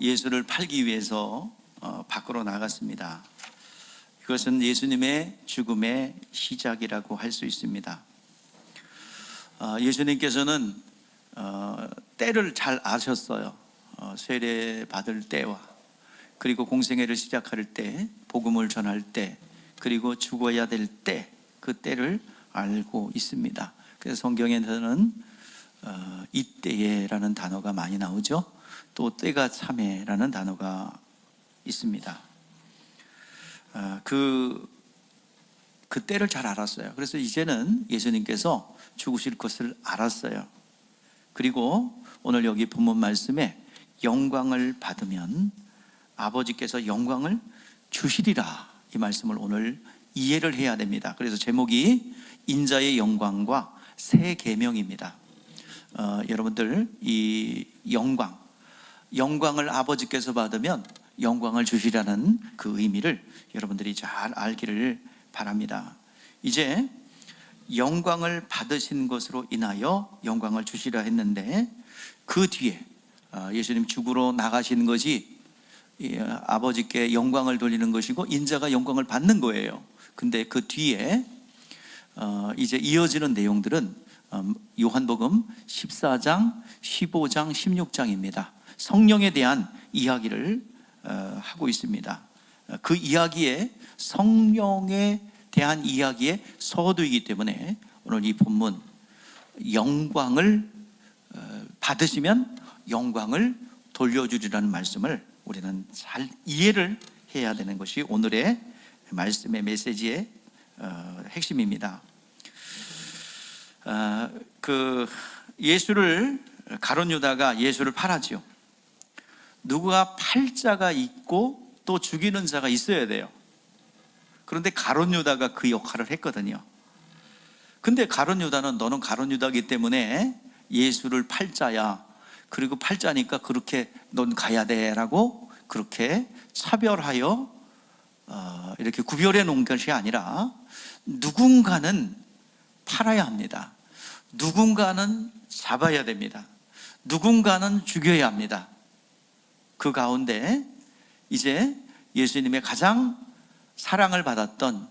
예수를 팔기 위해서 밖으로 나갔습니다. 이것은 예수님의 죽음의 시작이라고 할 수 있습니다. 예수님께서는 때를 잘 아셨어요. 세례 받을 때와 그리고 공생애를 시작할 때, 복음을 전할 때, 그리고 죽어야 될 때, 그 때를 알고 있습니다. 그래서 성경에서는 이때에라는 단어가 많이 나오죠. 또 때가 참에라는 단어가 있습니다. 그 때를 잘 알았어요. 그래서 이제는 예수님께서 죽으실 것을 알았어요. 그리고 오늘 여기 본문 말씀에 영광을 받으면 아버지께서 영광을 주시리라, 이 말씀을 오늘 이해를 해야 됩니다. 그래서 제목이 인자의 영광과 새 계명입니다. 여러분들, 이 영광을 아버지께서 받으면 영광을 주시라는 그 의미를 여러분들이 잘 알기를 바랍니다. 이제 영광을 받으신 것으로 인하여 영광을 주시라 했는데, 그 뒤에 예수님 죽으러 나가신 것이 아버지께 영광을 돌리는 것이고 인자가 영광을 받는 거예요. 근데 그 뒤에 이제 이어지는 내용들은 요한복음 14장, 15장, 16장입니다. 성령에 대한 이야기를 하고 있습니다. 그 이야기에, 성령에 대한 이야기의 서두이기 때문에 오늘 이 본문, 영광을 받으시면 영광을 돌려주리라는 말씀을 우리는 잘 이해를 해야 되는 것이 오늘의 말씀의 메시지의 핵심입니다. 가룟 유다가 예수를 팔았죠. 누가 팔자가 있고 또 죽이는 자가 있어야 돼요. 그런데 가룟 유다가 그 역할을 했거든요. 근데 가룟 유다는 너는 가룟 유다이기 때문에 예수를 팔자야, 그리고 팔자니까 그렇게 넌 가야 돼 라고 그렇게 차별하여 이렇게 구별해 놓은 것이 아니라, 누군가는 팔아야 합니다. 누군가는 잡아야 됩니다. 누군가는 죽여야 합니다. 그 가운데 이제 예수님의 가장 사랑을 받았던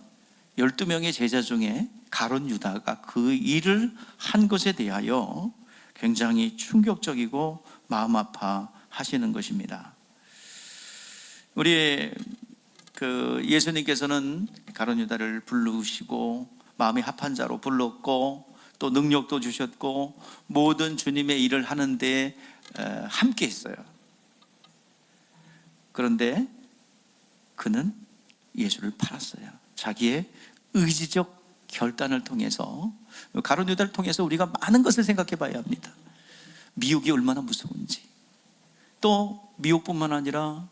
12명의 제자 중에 가룟 유다가 그 일을 한 것에 대하여 굉장히 충격적이고 마음 아파하시는 것입니다. 우리 예수님께서는 가룟 유다를 부르시고 마음이 합한 자로 불렀고 또 능력도 주셨고 모든 주님의 일을 하는데 함께 했어요. 그런데 그는 예수를 팔았어요. 자기의 의지적 결단을 통해서, 가룟 유다를 통해서 우리가 많은 것을 생각해 봐야 합니다. 미혹이 얼마나 무서운지, 또 미혹뿐만 아니라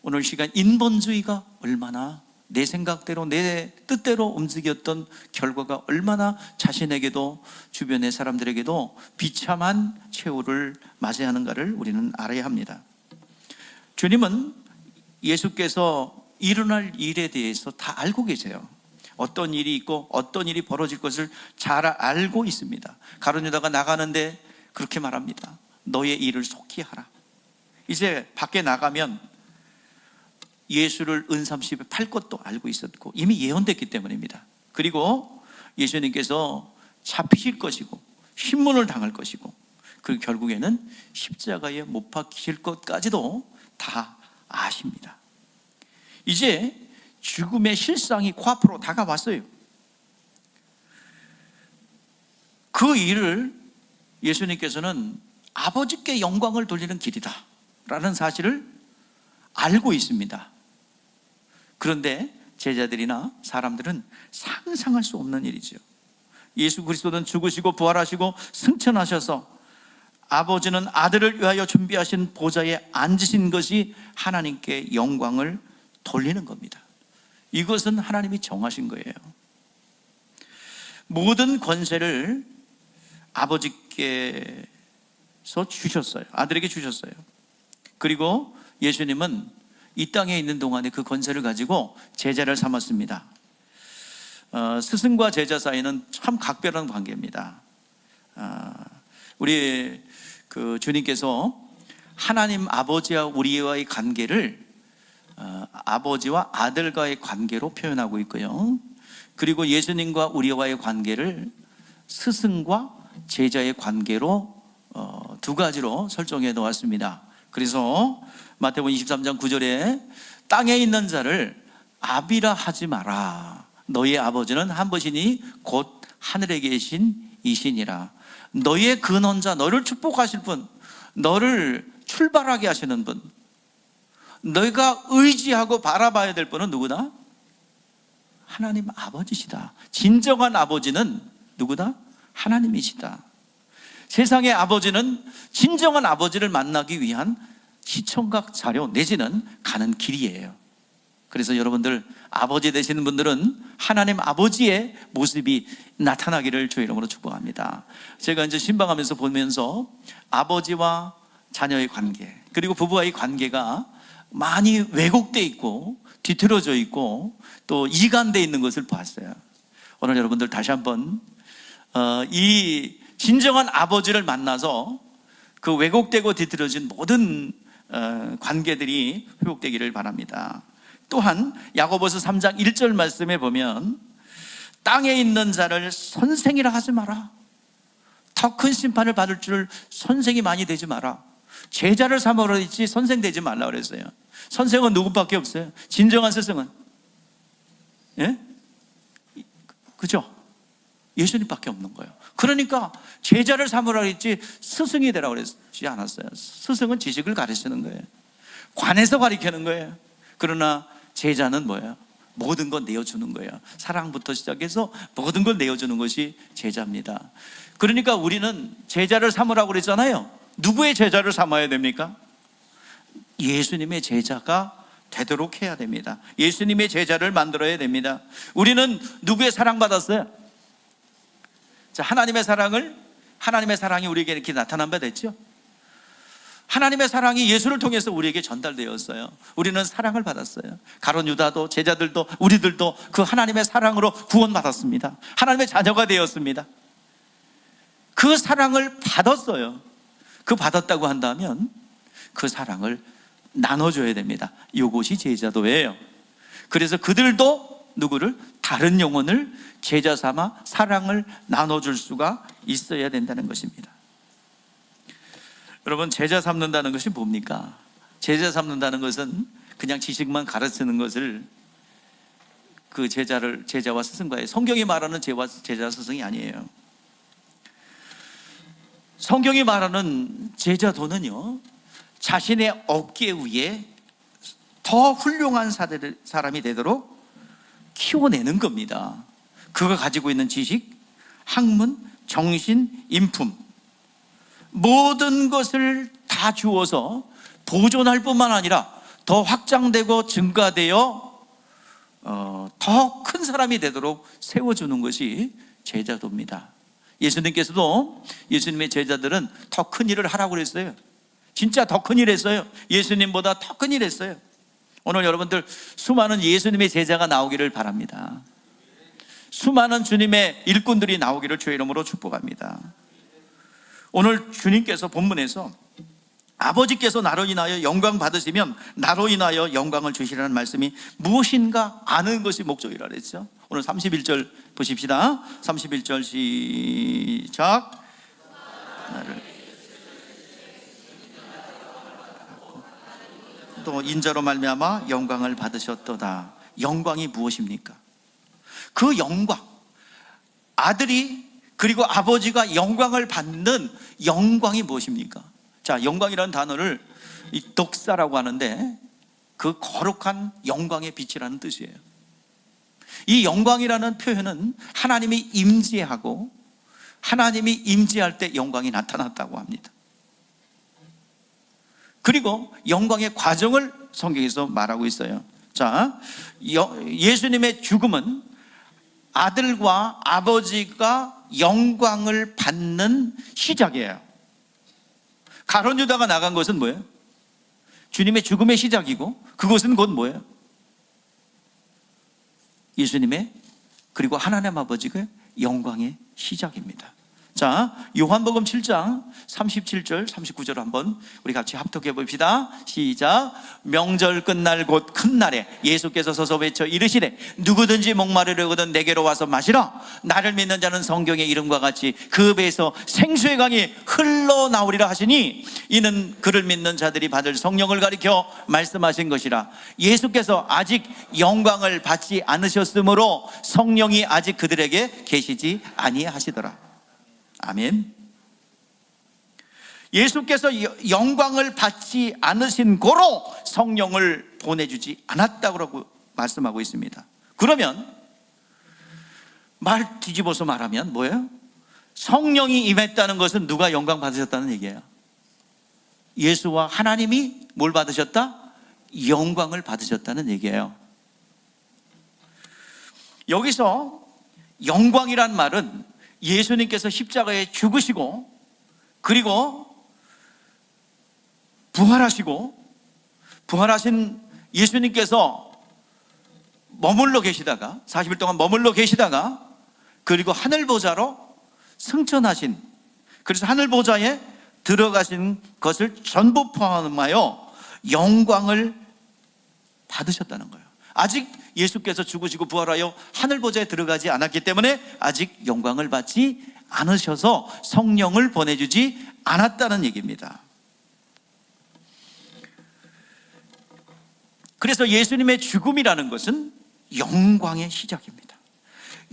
오늘 시간 인본주의가 얼마나 내 생각대로 내 뜻대로 움직였던 결과가 얼마나 자신에게도 주변의 사람들에게도 비참한 최후를 맞이하는가를 우리는 알아야 합니다. 주님은 예수께서 일어날 일에 대해서 다 알고 계세요. 어떤 일이 있고 어떤 일이 벌어질 것을 잘 알고 있습니다. 가룟 유다가 나가는데 그렇게 말합니다. 너의 일을 속히 하라. 이제 밖에 나가면 예수를 은삼십에 팔 것도 알고 있었고 이미 예언됐기 때문입니다. 그리고 예수님께서 잡히실 것이고 신문을 당할 것이고, 그리고 결국에는 십자가에 못 박히실 것까지도 다 아십니다. 이제 죽음의 실상이 코앞으로 다가왔어요. 그 일을 예수님께서는 아버지께 영광을 돌리는 길이다 라는 사실을 알고 있습니다. 그런데 제자들이나 사람들은 상상할 수 없는 일이죠. 예수 그리스도는 죽으시고 부활하시고 승천하셔서 아버지는 아들을 위하여 준비하신 보좌에 앉으신 것이 하나님께 영광을 돌리는 겁니다. 이것은 하나님이 정하신 거예요. 모든 권세를 아버지께서 주셨어요. 아들에게 주셨어요. 그리고 예수님은 이 땅에 있는 동안에 그 권세를 가지고 제자를 삼았습니다. 스승과 제자 사이는 참 각별한 관계입니다. 우리 주님께서 하나님 아버지와 우리와의 관계를 아버지와 아들과의 관계로 표현하고 있고요. 그리고 예수님과 우리와의 관계를 스승과 제자의 관계로 두 가지로 설정해 놓았습니다. 그래서 마태복음 23장 9절에 땅에 있는 자를 아비라 하지 마라. 너희 아버지는 한 분이니 곧 하늘에 계신 이시니라. 너희의 근원자, 너를 축복하실 분, 너를 출발하게 하시는 분, 너희가 의지하고 바라봐야 될 분은 누구다? 하나님 아버지시다. 진정한 아버지는 누구다? 하나님이시다. 세상의 아버지는 진정한 아버지를 만나기 위한 시청각 자료 내지는 가는 길이에요. 그래서 여러분들 아버지 되시는 분들은 하나님 아버지의 모습이 나타나기를 주의 이름으로 축복합니다. 제가 이제 신방하면서 보면서 아버지와 자녀의 관계, 그리고 부부와의 관계가 많이 왜곡되어 있고 뒤틀어져 있고 또 이간되어 있는 것을 봤어요. 오늘 여러분들 다시 한번 이 진정한 아버지를 만나서 그 왜곡되고 뒤틀어진 모든 관계들이 회복되기를 바랍니다. 또한 야고보서 3장 1절 말씀에 보면 땅에 있는 자를 선생이라 하지 마라. 더 큰 심판을 받을 줄 선생이 많이 되지 마라. 제자를 삼으라 했지 선생 되지 말라 그랬어요. 선생은 누구밖에 없어요. 진정한 스승은, 예? 그죠? 예수님밖에 없는 거예요. 그러니까 제자를 삼으라 했지 스승이 되라고 그러지 않았어요. 스승은 지식을 가르치는 거예요. 관에서 가르치는 거예요. 그러나 제자는 뭐예요? 모든 걸 내어주는 거예요. 사랑부터 시작해서 모든 걸 내어주는 것이 제자입니다. 그러니까 우리는 제자를 삼으라고 그랬잖아요. 누구의 제자를 삼아야 됩니까? 예수님의 제자가 되도록 해야 됩니다. 예수님의 제자를 만들어야 됩니다. 우리는 누구의 사랑받았어요? 자, 하나님의 사랑이 우리에게 이렇게 나타난 바 됐죠? 하나님의 사랑이 예수를 통해서 우리에게 전달되었어요. 우리는 사랑을 받았어요. 가룟 유다도 제자들도 우리들도 그 하나님의 사랑으로 구원받았습니다. 하나님의 자녀가 되었습니다. 그 사랑을 받았어요. 그 받았다고 한다면 그 사랑을 나눠줘야 됩니다. 이것이 제자도예요. 그래서 그들도 누구를? 다른 영혼을 제자 삼아 사랑을 나눠줄 수가 있어야 된다는 것입니다. 여러분, 제자 삼는다는 것이 뭡니까? 제자 삼는다는 것은 그냥 지식만 가르치는 것을 그 제자와 스승과의, 성경이 말하는 제자 스승이 아니에요. 성경이 말하는 제자도는요, 자신의 어깨 위에 더 훌륭한 사람이 되도록 키워내는 겁니다. 그가 가지고 있는 지식, 학문, 정신, 인품, 모든 것을 다 주어서 보존할 뿐만 아니라 더 확장되고 증가되어 더 큰 사람이 되도록 세워주는 것이 제자도입니다. 예수님께서도 예수님의 제자들은 더 큰 일을 하라고 그랬어요. 진짜 더 큰 일 했어요. 예수님보다 더 큰 일 했어요. 오늘 여러분들 수많은 예수님의 제자가 나오기를 바랍니다. 수많은 주님의 일꾼들이 나오기를 주의 이름으로 축복합니다. 오늘 주님께서 본문에서 아버지께서 나로 인하여 영광 받으시면 나로 인하여 영광을 주시라는 말씀이 무엇인가 아는 것이 목적이라 그랬죠. 오늘 31절 보십시다. 31절 시작. 또 인자로 말미암아 영광을 받으셨도다. 영광이 무엇입니까? 그 영광, 아들이 그리고 아버지가 영광을 받는 영광이 무엇입니까? 자, 영광이라는 단어를 덕사라고 하는데 그 거룩한 영광의 빛이라는 뜻이에요. 이 영광이라는 표현은 하나님이 임재하고 하나님이 임재할 때 영광이 나타났다고 합니다. 그리고 영광의 과정을 성경에서 말하고 있어요. 자, 예수님의 죽음은 아들과 아버지가 영광을 받는 시작이에요. 가룟 유다가 나간 것은 뭐예요? 주님의 죽음의 시작이고, 그것은 곧 뭐예요? 예수님의 그리고 하나님 아버지의 영광의 시작입니다. 자, 요한복음 7장 37절 39절 한번 우리 같이 합독해 봅시다. 시작. 명절 끝날 곧 큰 날에 예수께서 서서 외쳐 이르시되 누구든지 목마르려거든 내게로 와서 마시라. 나를 믿는 자는 성경의 이름과 같이 그 배에서 생수의 강이 흘러나오리라 하시니 이는 그를 믿는 자들이 받을 성령을 가리켜 말씀하신 것이라. 예수께서 아직 영광을 받지 않으셨으므로 성령이 아직 그들에게 계시지 아니하시더라. 아멘. 예수께서 영광을 받지 않으신 고로 성령을 보내주지 않았다고 말씀하고 있습니다. 그러면 말 뒤집어서 말하면 뭐예요? 성령이 임했다는 것은 누가 영광 받으셨다는 얘기예요. 예수와 하나님이 뭘 받으셨다? 영광을 받으셨다는 얘기예요. 여기서 영광이란 말은 예수님께서 십자가에 죽으시고 그리고 부활하신 예수님께서 머물러 계시다가 40일 동안 머물러 계시다가 그리고 하늘보좌로 승천하신, 그래서 하늘보좌에 들어가신 것을 전부 포함하여 영광을 받으셨다는 거예요. 아직 예수께서 죽으시고 부활하여 하늘보좌에 들어가지 않았기 때문에 아직 영광을 받지 않으셔서 성령을 보내주지 않았다는 얘기입니다. 그래서 예수님의 죽음이라는 것은 영광의 시작입니다.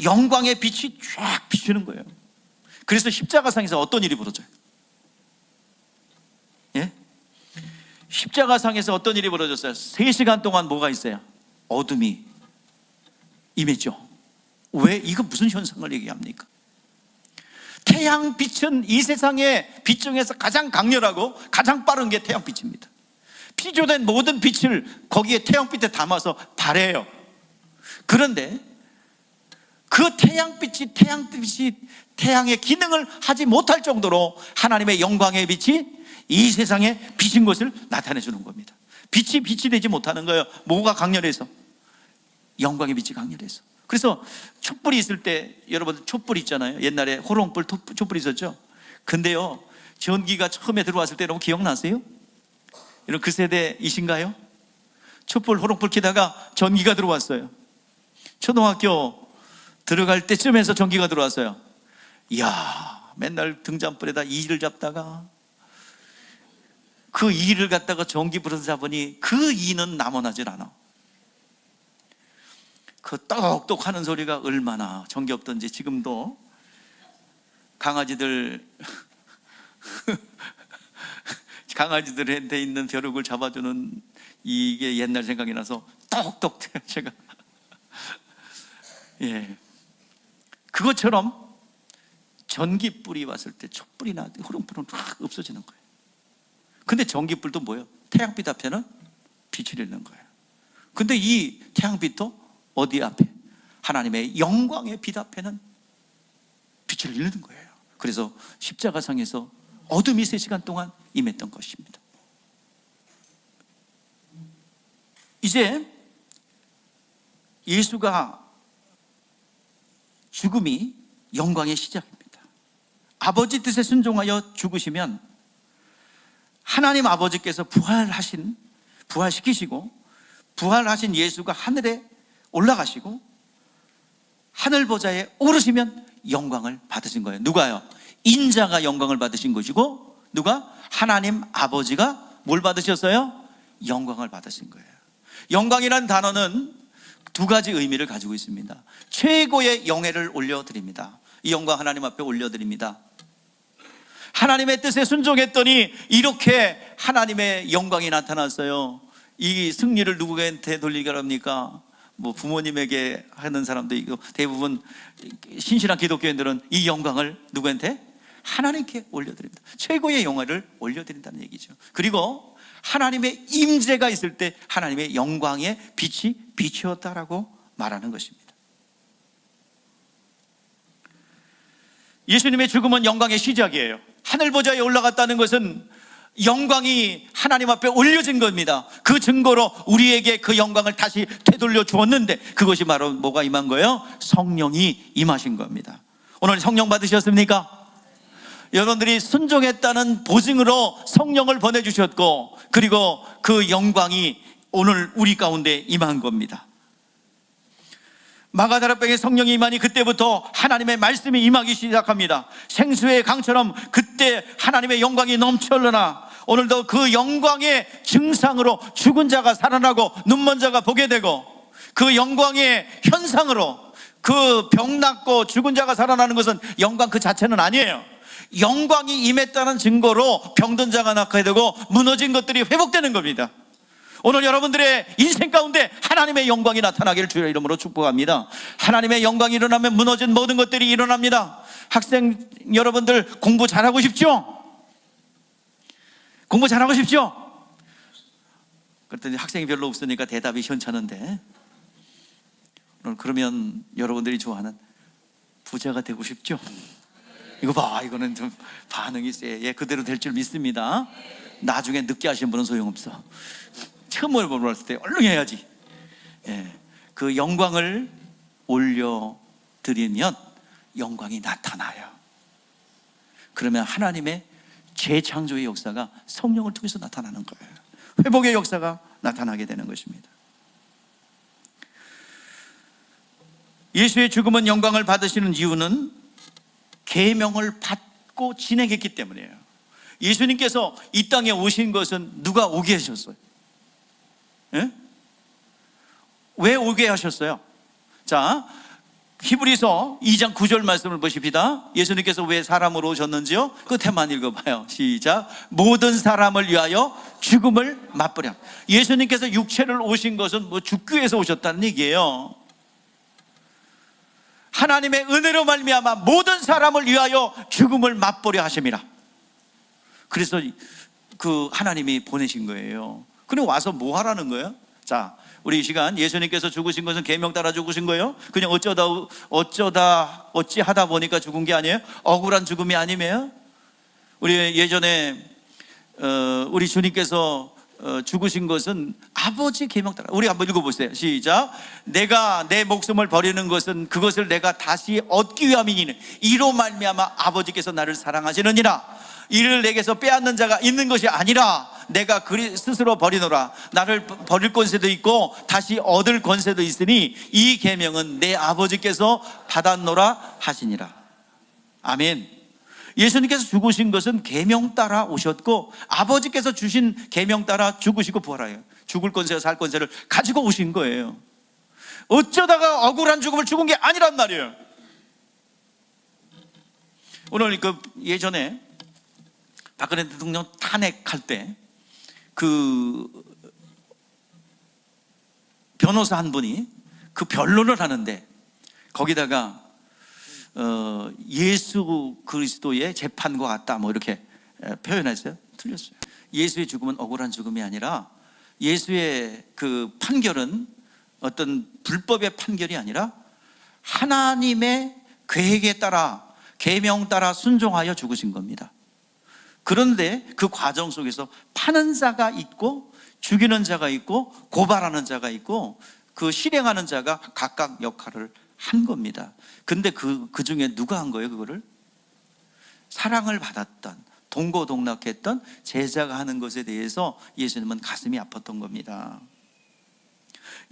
영광의 빛이 쫙 비추는 거예요. 그래서 십자가상에서 어떤 일이 벌어져요? 예? 십자가상에서 어떤 일이 벌어졌어요? 3시간 동안 뭐가 있어요? 어둠이 임했죠. 왜? 이거 무슨 현상을 얘기합니까? 태양빛은 이 세상의 빛 중에서 가장 강렬하고 가장 빠른 게 태양빛입니다. 피조된 모든 빛을 거기에 태양빛에 담아서 발해요. 그런데 그 태양빛이 태양의 기능을 하지 못할 정도로 하나님의 영광의 빛이 이 세상에 비친 것을 나타내 주는 겁니다. 빛이 되지 못하는 거예요. 뭐가 강렬해서? 영광의 빛이 강렬해서. 그래서 촛불이 있을 때, 여러분 촛불 있잖아요. 옛날에 호롱불 촛불 있었죠. 근데요, 전기가 처음에 들어왔을 때 여러분 기억나세요? 여러분 그 세대이신가요? 촛불 호롱불 켜다가 전기가 들어왔어요. 초등학교 들어갈 때쯤에서 전기가 들어왔어요. 이야, 맨날 등잔불에다 이를 잡다가 그 이를 갖다가 전기 불어서 잡으니 그 이는 남아나질 않아. 그 똑똑 하는 소리가 얼마나 정겹던지. 지금도 강아지들한테 있는 벼룩을 잡아주는 이게 옛날 생각이 나서 똑똑 제가 예, 그것처럼 전기불이 왔을 때 촛불이나 호롱불은 확 없어지는 거예요. 근데 전기불도 뭐예요? 태양빛 앞에는 빛을 잃는 거예요. 근데 이 태양빛도 어디 앞에? 하나님의 영광의 빛 앞에는 빛을 잃는 거예요. 그래서 십자가상에서 어둠이 3시간 동안 임했던 것입니다. 이제 예수가 죽음이 영광의 시작입니다. 아버지 뜻에 순종하여 죽으시면 하나님 아버지께서 부활시키시고 부활하신 예수가 하늘에 올라가시고 하늘보좌에 오르시면 영광을 받으신 거예요. 누가요? 인자가 영광을 받으신 것이고, 누가? 하나님 아버지가 뭘 받으셨어요? 영광을 받으신 거예요. 영광이라는 단어는 2가지 의미를 가지고 있습니다. 최고의 영예를 올려드립니다. 이 영광 하나님 앞에 올려드립니다. 하나님의 뜻에 순종했더니 이렇게 하나님의 영광이 나타났어요. 이 승리를 누구한테 돌리게 합니까? 뭐 부모님에게 하는 사람도 있고, 대부분 신실한 기독교인들은 이 영광을 누구한테? 하나님께 올려드립니다. 최고의 영광을 올려드린다는 얘기죠. 그리고 하나님의 임재가 있을 때 하나님의 영광의 빛이 비추었다라고 말하는 것입니다. 예수님의 죽음은 영광의 시작이에요. 하늘보좌에 올라갔다는 것은 영광이 하나님 앞에 올려진 겁니다. 그 증거로 우리에게 그 영광을 다시 되돌려 주었는데, 그것이 바로 뭐가 임한 거예요? 성령이 임하신 겁니다. 오늘 성령 받으셨습니까? 여러분들이 순종했다는 보증으로 성령을 보내주셨고, 그리고 그 영광이 오늘 우리 가운데 임한 겁니다. 마가다라병에 성령이 임하니 그때부터 하나님의 말씀이 임하기 시작합니다. 생수의 강처럼 그때 하나님의 영광이 넘쳐 흘러나, 오늘도 그 영광의 증상으로 죽은 자가 살아나고 눈먼 자가 보게 되고, 그 영광의 현상으로 그 병 낫고 죽은 자가 살아나는 것은 영광 그 자체는 아니에요. 영광이 임했다는 증거로 병든 자가 낫게 되고 무너진 것들이 회복되는 겁니다. 오늘 여러분들의 인생 가운데 하나님의 영광이 나타나기를 주의 이름으로 축복합니다. 하나님의 영광이 일어나면 무너진 모든 것들이 일어납니다. 학생 여러분들 공부 잘하고 싶죠? 공부 잘하고 싶죠? 그랬더니 학생이 별로 없으니까 대답이 시원찮은데, 오늘 그러면 여러분들이 좋아하는 부자가 되고 싶죠? 이거 봐, 이거는 좀 반응이 세. 예, 그대로 될 줄 믿습니다. 나중에 늦게 하신 분은 소용없어. 처음 물어봤을 때 얼른 해야지. 예, 그 영광을 올려드리면 영광이 나타나요. 그러면 하나님의 재창조의 역사가 성령을 통해서 나타나는 거예요. 회복의 역사가 나타나게 되는 것입니다. 예수의 죽음은 영광을 받으시는 이유는 계명을 받고 진행했기 때문이에요. 예수님께서 이 땅에 오신 것은 누가 오게 하셨어요? 예? 왜 오게 하셨어요? 자, 히브리서 2장 9절 말씀을 보십시다. 예수님께서 왜 사람으로 오셨는지요? 끝에만 읽어봐요. 시작. 모든 사람을 위하여 죽음을 맛보려. 예수님께서 육체를 오신 것은 죽기 위해서 오셨다는 얘기예요. 하나님의 은혜로 말미암아 모든 사람을 위하여 죽음을 맛보려 하심이라. 그래서 그 하나님이 보내신 거예요. 그리고 와서 뭐 하라는 거예요? 자, 우리 이 시간 예수님께서 죽으신 것은 계명 따라 죽으신 거예요? 그냥 어찌하다 보니까 죽은 게 아니에요? 억울한 죽음이 아니에요? 우리 예전에 우리 주님께서 죽으신 것은 아버지 계명 따라. 우리 한번 읽어보세요. 시작. 내가 내 목숨을 버리는 것은 그것을 내가 다시 얻기 위함이니 이로 말미암아 아버지께서 나를 사랑하시느니라. 이를 내게서 빼앗는 자가 있는 것이 아니라 내가 스스로 버리노라. 나를 버릴 권세도 있고 다시 얻을 권세도 있으니 이 계명은 내 아버지께서 받았노라 하시니라. 아멘. 예수님께서 죽으신 것은 계명 따라 오셨고, 아버지께서 주신 계명 따라 죽으시고 부활하여 죽을 권세와 살 권세를 가지고 오신 거예요. 어쩌다가 억울한 죽음을 죽은 게 아니란 말이에요. 오늘 그 예전에 박근혜 대통령 탄핵할 때 그 변호사 한 분이 그 변론을 하는데 거기다가 예수 그리스도의 재판과 같다 뭐 이렇게 표현했어요. 틀렸어요. 예수의 죽음은 억울한 죽음이 아니라, 예수의 그 판결은 어떤 불법의 판결이 아니라 하나님의 계획에 따라 계명 따라 순종하여 죽으신 겁니다. 그런데 그 과정 속에서 파는 자가 있고 죽이는 자가 있고 고발하는 자가 있고 그 실행하는 자가 각각 역할을 한 겁니다. 근데 그 중에 누가 한 거예요? 그거를 사랑을 받았던, 동고동락했던 제자가 하는 것에 대해서 예수님은 가슴이 아팠던 겁니다.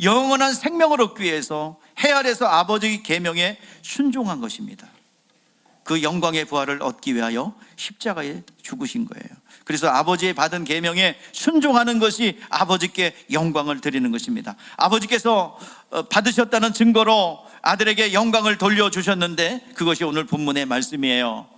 영원한 생명을 얻기 위해서 해 아래서 아버지의 계명에 순종한 것입니다. 그 영광의 부활을 얻기 위하여 십자가에 죽으신 거예요. 그래서 아버지의 받은 계명에 순종하는 것이 아버지께 영광을 드리는 것입니다. 아버지께서 받으셨다는 증거로 아들에게 영광을 돌려주셨는데, 그것이 오늘 본문의 말씀이에요.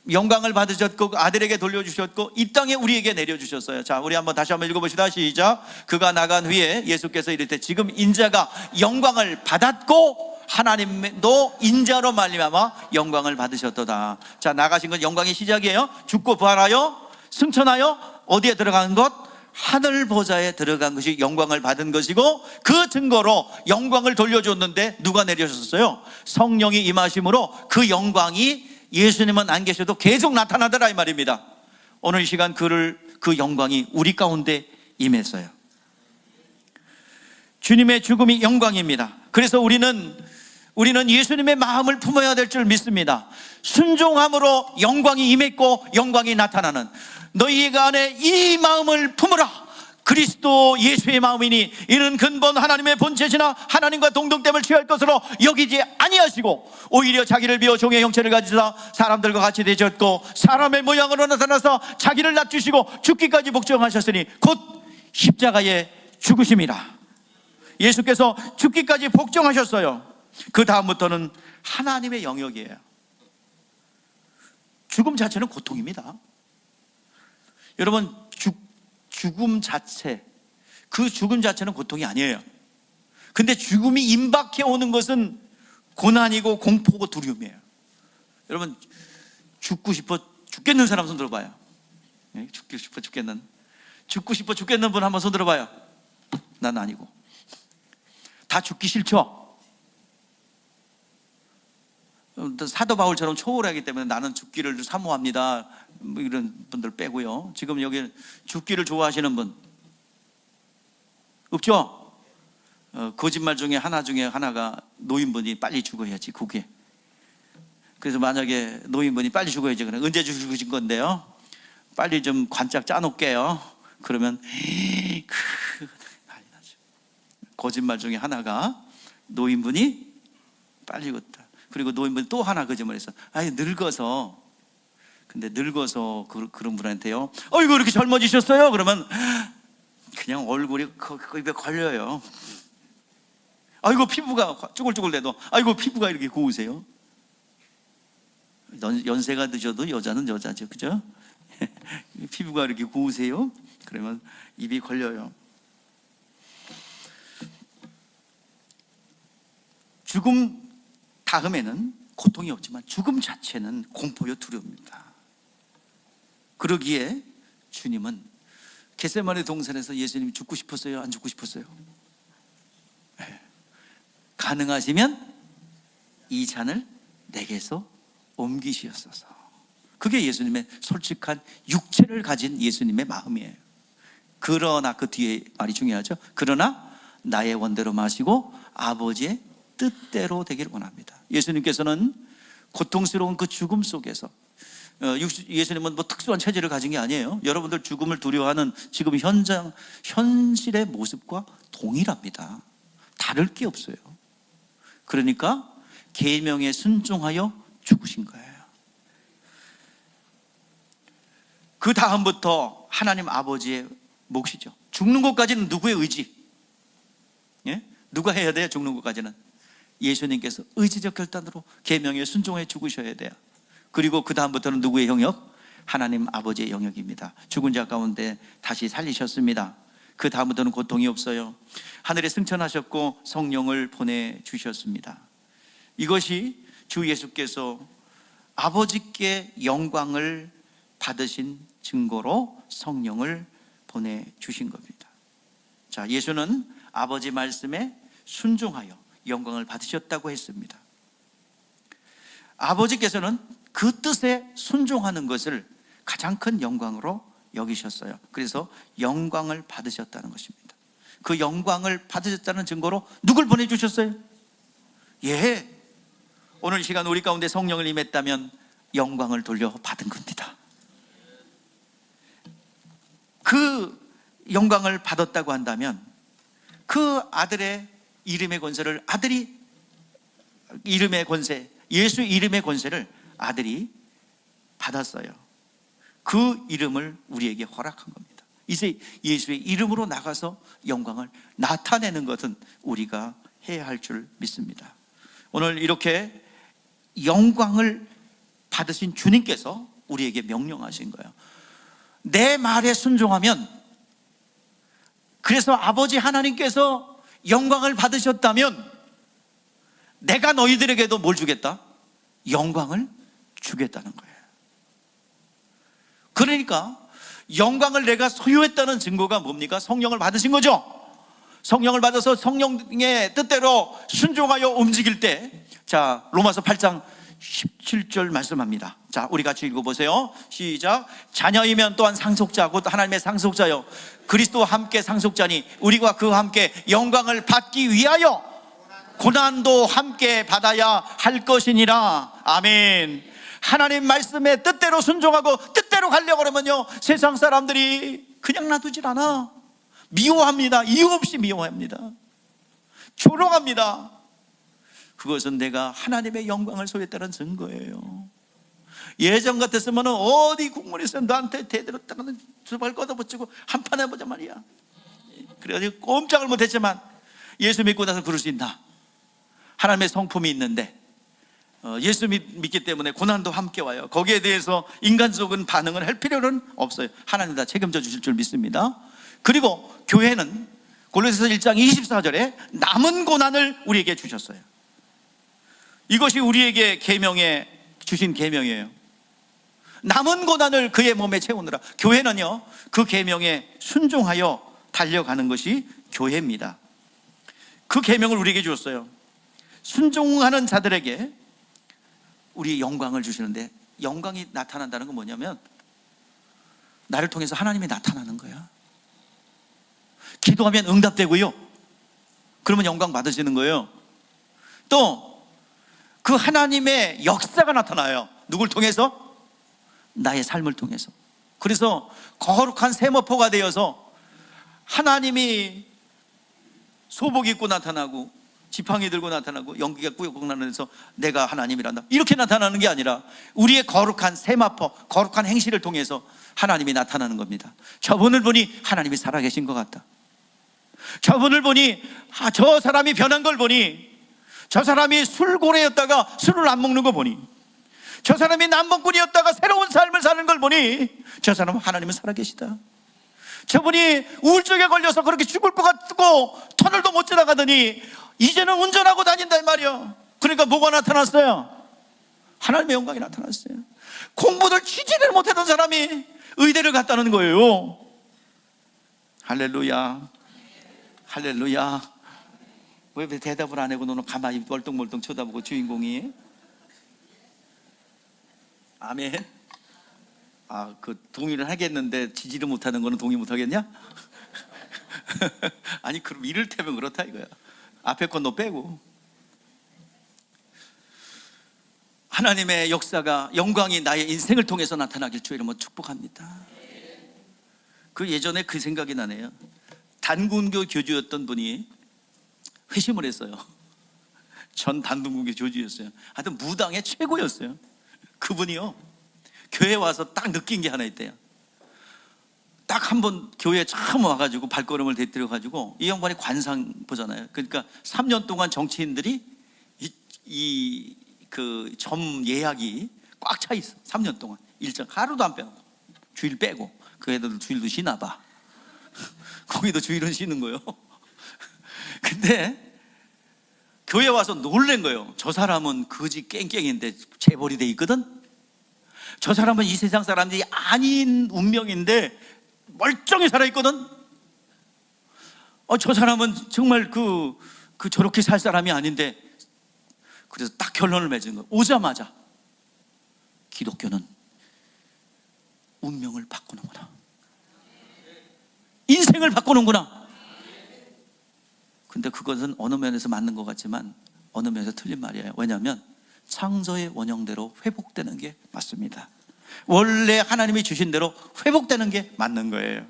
영광을 받으셨고 아들에게 돌려주셨고 이 땅에 우리에게 내려주셨어요. 자, 우리 다시 한번 읽어봅시다. 시작. 그가 나간 후에 예수께서 이르되 지금 인자가 영광을 받았고 하나님도 인자로 말미암아 영광을 받으셨도다. 자, 나가신 건 영광의 시작이에요. 죽고 부활하여 승천하여 어디에 들어간 것? 하늘 보좌에 들어간 것이 영광을 받은 것이고, 그 증거로 영광을 돌려줬는데 누가 내려줬어요? 성령이 임하심으로 그 영광이 예수님은 안 계셔도 계속 나타나더라 이 말입니다. 오늘 이 시간 그 영광이 우리 가운데 임했어요. 주님의 죽음이 영광입니다. 그래서 우리는 우리는 예수님의 마음을 품어야 될 줄 믿습니다. 순종함으로 영광이 임했고 영광이 나타나는, 너희가 안에 이 마음을 품으라. 그리스도 예수의 마음이니 이는 근본 하나님의 본체시나 하나님과 동등됨을 취할 것으로 여기지 아니하시고 오히려 자기를 비워 종의 형체를 가지사 사람들과 같이 되셨고 사람의 모양으로 나타나서 자기를 낮추시고 죽기까지 복종하셨으니 곧 십자가에 죽으심이라. 예수께서 죽기까지 복종하셨어요. 그 다음부터는 하나님의 영역이에요. 죽음 자체는 고통입니다. 여러분, 죽음 자체, 그 죽음 자체는 고통이 아니에요. 근데 죽음이 임박해 오는 것은 고난이고 공포고 두려움이에요. 여러분, 죽고 싶어 죽겠는 사람 손 들어봐요. 죽고 싶어 죽겠는 분 한번 손 들어봐요. 난 아니고. 다 죽기 싫죠? 사도 바울처럼 초월하기 때문에 나는 죽기를 사모합니다, 뭐 이런 분들 빼고요. 지금 여기 죽기를 좋아하시는 분 없죠? 거짓말 중에 하나가 노인분이 빨리 죽어야지, 그게. 그래서 만약에 노인분이 빨리 죽어야지, 그럼 언제 죽으신 건데요? 빨리 좀 관짝 짜놓을게요. 그러면 난리 나죠. 거짓말 중에 하나가 노인분이 빨리 죽었다. 그리고 노인분이 또 하나 거짓말했어. 아니, 늙어서. 근데 늙어서 그런 분한테요, 어이구 이렇게 젊어지셨어요? 그러면 그냥 얼굴이 입에 걸려요. 아이고 피부가 쭈글쭈글대도 아이고 피부가 이렇게 고우세요. 연세가 늦어도 여자는 여자죠, 그죠? 피부가 이렇게 고우세요? 그러면 입이 걸려요. 죽음 다음에는 고통이 없지만 죽음 자체는 공포요 두려움입니다. 그러기에 주님은 겟세마네 동산에서 예수님이 죽고 싶었어요? 안 죽고 싶었어요? 네. 가능하시면 이 잔을 내게서 옮기시옵소서. 그게 예수님의 솔직한 육체를 가진 예수님의 마음이에요. 그러나, 그 뒤에 말이 중요하죠. 그러나 나의 원대로 마시고 아버지의 뜻대로 되기를 원합니다. 예수님께서는 고통스러운 그 죽음 속에서, 예수님은 뭐 특수한 체질을 가진 게 아니에요. 여러분들 죽음을 두려워하는 지금 현실의 모습과 동일합니다. 다를 게 없어요. 그러니까 계명에 순종하여 죽으신 거예요. 그 다음부터 하나님 아버지의 몫이죠. 죽는 것까지는 누구의 의지? 예? 누가 해야 돼요? 죽는 것까지는 예수님께서 의지적 결단으로 계명에 순종해 죽으셔야 돼요. 그리고 그 다음부터는 누구의 영역? 하나님 아버지의 영역입니다. 죽은 자 가운데 다시 살리셨습니다. 그 다음부터는 고통이 없어요. 하늘에 승천하셨고 성령을 보내주셨습니다. 이것이 주 예수께서 아버지께 영광을 받으신 증거로 성령을 보내주신 겁니다. 자, 예수는 아버지 말씀에 순종하여 영광을 받으셨다고 했습니다. 아버지께서는 그 뜻에 순종하는 것을 가장 큰 영광으로 여기셨어요. 그래서 영광을 받으셨다는 것입니다. 그 영광을 받으셨다는 증거로 누굴 보내주셨어요? 예, 오늘 이 시간 우리 가운데 성령을 임했다면 영광을 돌려받은 겁니다. 그 영광을 받았다고 한다면 그 아들의 이름의 권세를 예수 이름의 권세를 아들이 받았어요. 그 이름을 우리에게 허락한 겁니다. 이제 예수의 이름으로 나가서 영광을 나타내는 것은 우리가 해야 할 줄 믿습니다. 오늘 이렇게 영광을 받으신 주님께서 우리에게 명령하신 거예요. 내 말에 순종하면, 그래서 아버지 하나님께서 영광을 받으셨다면 내가 너희들에게도 뭘 주겠다? 영광을 주겠다는 거예요. 그러니까 영광을 내가 소유했다는 증거가 뭡니까? 성령을 받으신 거죠. 성령을 받아서 성령의 뜻대로 순종하여 움직일 때, 자, 로마서 8장 17절 말씀합니다. 자, 우리 같이 읽어보세요. 시작. 자녀이면 또한 상속자, 곧 하나님의 상속자요 그리스도와 함께 상속자니 우리가 그와 함께 영광을 받기 위하여 고난도 함께 받아야 할 것이니라. 아멘. 하나님 말씀에 뜻대로 순종하고 뜻대로 가려고 그러면요, 세상 사람들이 그냥 놔두질 않아. 미워합니다. 이유 없이 미워합니다. 조롱합니다. 그것은 내가 하나님의 영광을 소유했다는 증거예요. 예전 같았으면 어디 국물에서 너한테 대대로 두발 걷어붙이고 한판 해보자 말이야. 그래가지고 꼼짝을 못했지만 예수 믿고 나서 그럴 수 있나? 하나님의 성품이 있는데 예수 믿기 때문에 고난도 함께 와요. 거기에 대해서 인간적인 반응을 할 필요는 없어요. 하나님 다 책임져 주실 줄 믿습니다. 그리고 교회는 골로새서 1장 24절에 남은 고난을 우리에게 주셨어요. 이것이 우리에게 주신 계명이에요. 남은 고난을 그의 몸에 채우느라. 교회는요, 그 계명에 순종하여 달려가는 것이 교회입니다. 그 계명을 우리에게 주었어요. 순종하는 자들에게 우리 영광을 주시는데, 영광이 나타난다는 건 뭐냐면 나를 통해서 하나님이 나타나는 거야. 기도하면 응답되고요, 그러면 영광 받으시는 거예요. 또 그 하나님의 역사가 나타나요. 누굴 통해서? 나의 삶을 통해서. 그래서 거룩한 세마포가 되어서 하나님이 소복 입고 나타나고 지팡이 들고 나타나고 연기가 꾸역꾸역 나면서 내가 하나님이란다, 이렇게 나타나는 게 아니라 우리의 거룩한 세마포, 거룩한 행실을 통해서 하나님이 나타나는 겁니다. 저분을 보니 하나님이 살아계신 것 같다. 저분을 보니 저 사람이 변한 걸 보니, 저 사람이 술고래였다가 술을 안 먹는 거 보니, 저 사람이 남봉꾼이었다가 새로운 삶을 사는 걸 보니 저 사람은 하나님은 살아계시다. 저분이 우울증에 걸려서 그렇게 죽을 것 같고 터널도 못 지나가더니 이제는 운전하고 다닌다 이 말이야. 그러니까 뭐가 나타났어요? 하나님의 영광이 나타났어요. 공부를 취직을 못했던 사람이 의대를 갔다는 거예요. 할렐루야, 할렐루야. 왜 대답을 안 하고 너는 가만히 멀뚱멀뚱 쳐다보고, 주인공이? 아멘. 그 동의를 하겠는데 지지를 못하는 거는 동의 못하겠냐? 아니 그럼 이를테면 그렇다 이거야. 앞에 건 너 빼고. 하나님의 역사가, 영광이 나의 인생을 통해서 나타나길 주의 이름으로 축복합니다. 그 예전에 그 생각이 나네요. 단군교 교주였던 분이 회심을 했어요. 전 단군교 교주였어요. 하여튼 무당의 최고였어요. 그분이요, 교회 와서 딱 느낀 게 하나 있대요. 딱 한 번 교회에 처음 와가지고 발걸음을 대들여가지고, 이 양반이 관상 보잖아요. 그러니까 3년 동안 정치인들이 그 점 예약이 꽉 차 있어. 3년 동안 일정 하루도 안 빼고, 주일 빼고. 그 애들도 주일도 쉬나 봐. 거기도 주일은 쉬는 거예요. 근데 교회 와서 놀란 거예요. 저 사람은 거지 깽깽인데 재벌이 돼 있거든. 저 사람은 이 세상 사람들이 아닌 운명인데 멀쩡히 살아있거든. 저 사람은 정말 저렇게 살 사람이 아닌데. 그래서 딱 결론을 맺은 거예요. 오자마자 기독교는 운명을 바꾸는구나, 인생을 바꾸는구나. 근데 그것은 어느 면에서 맞는 것 같지만 어느 면에서 틀린 말이에요. 왜냐하면 창조의 원형대로 회복되는 게 맞습니다. 원래 하나님이 주신 대로 회복되는 게 맞는 거예요.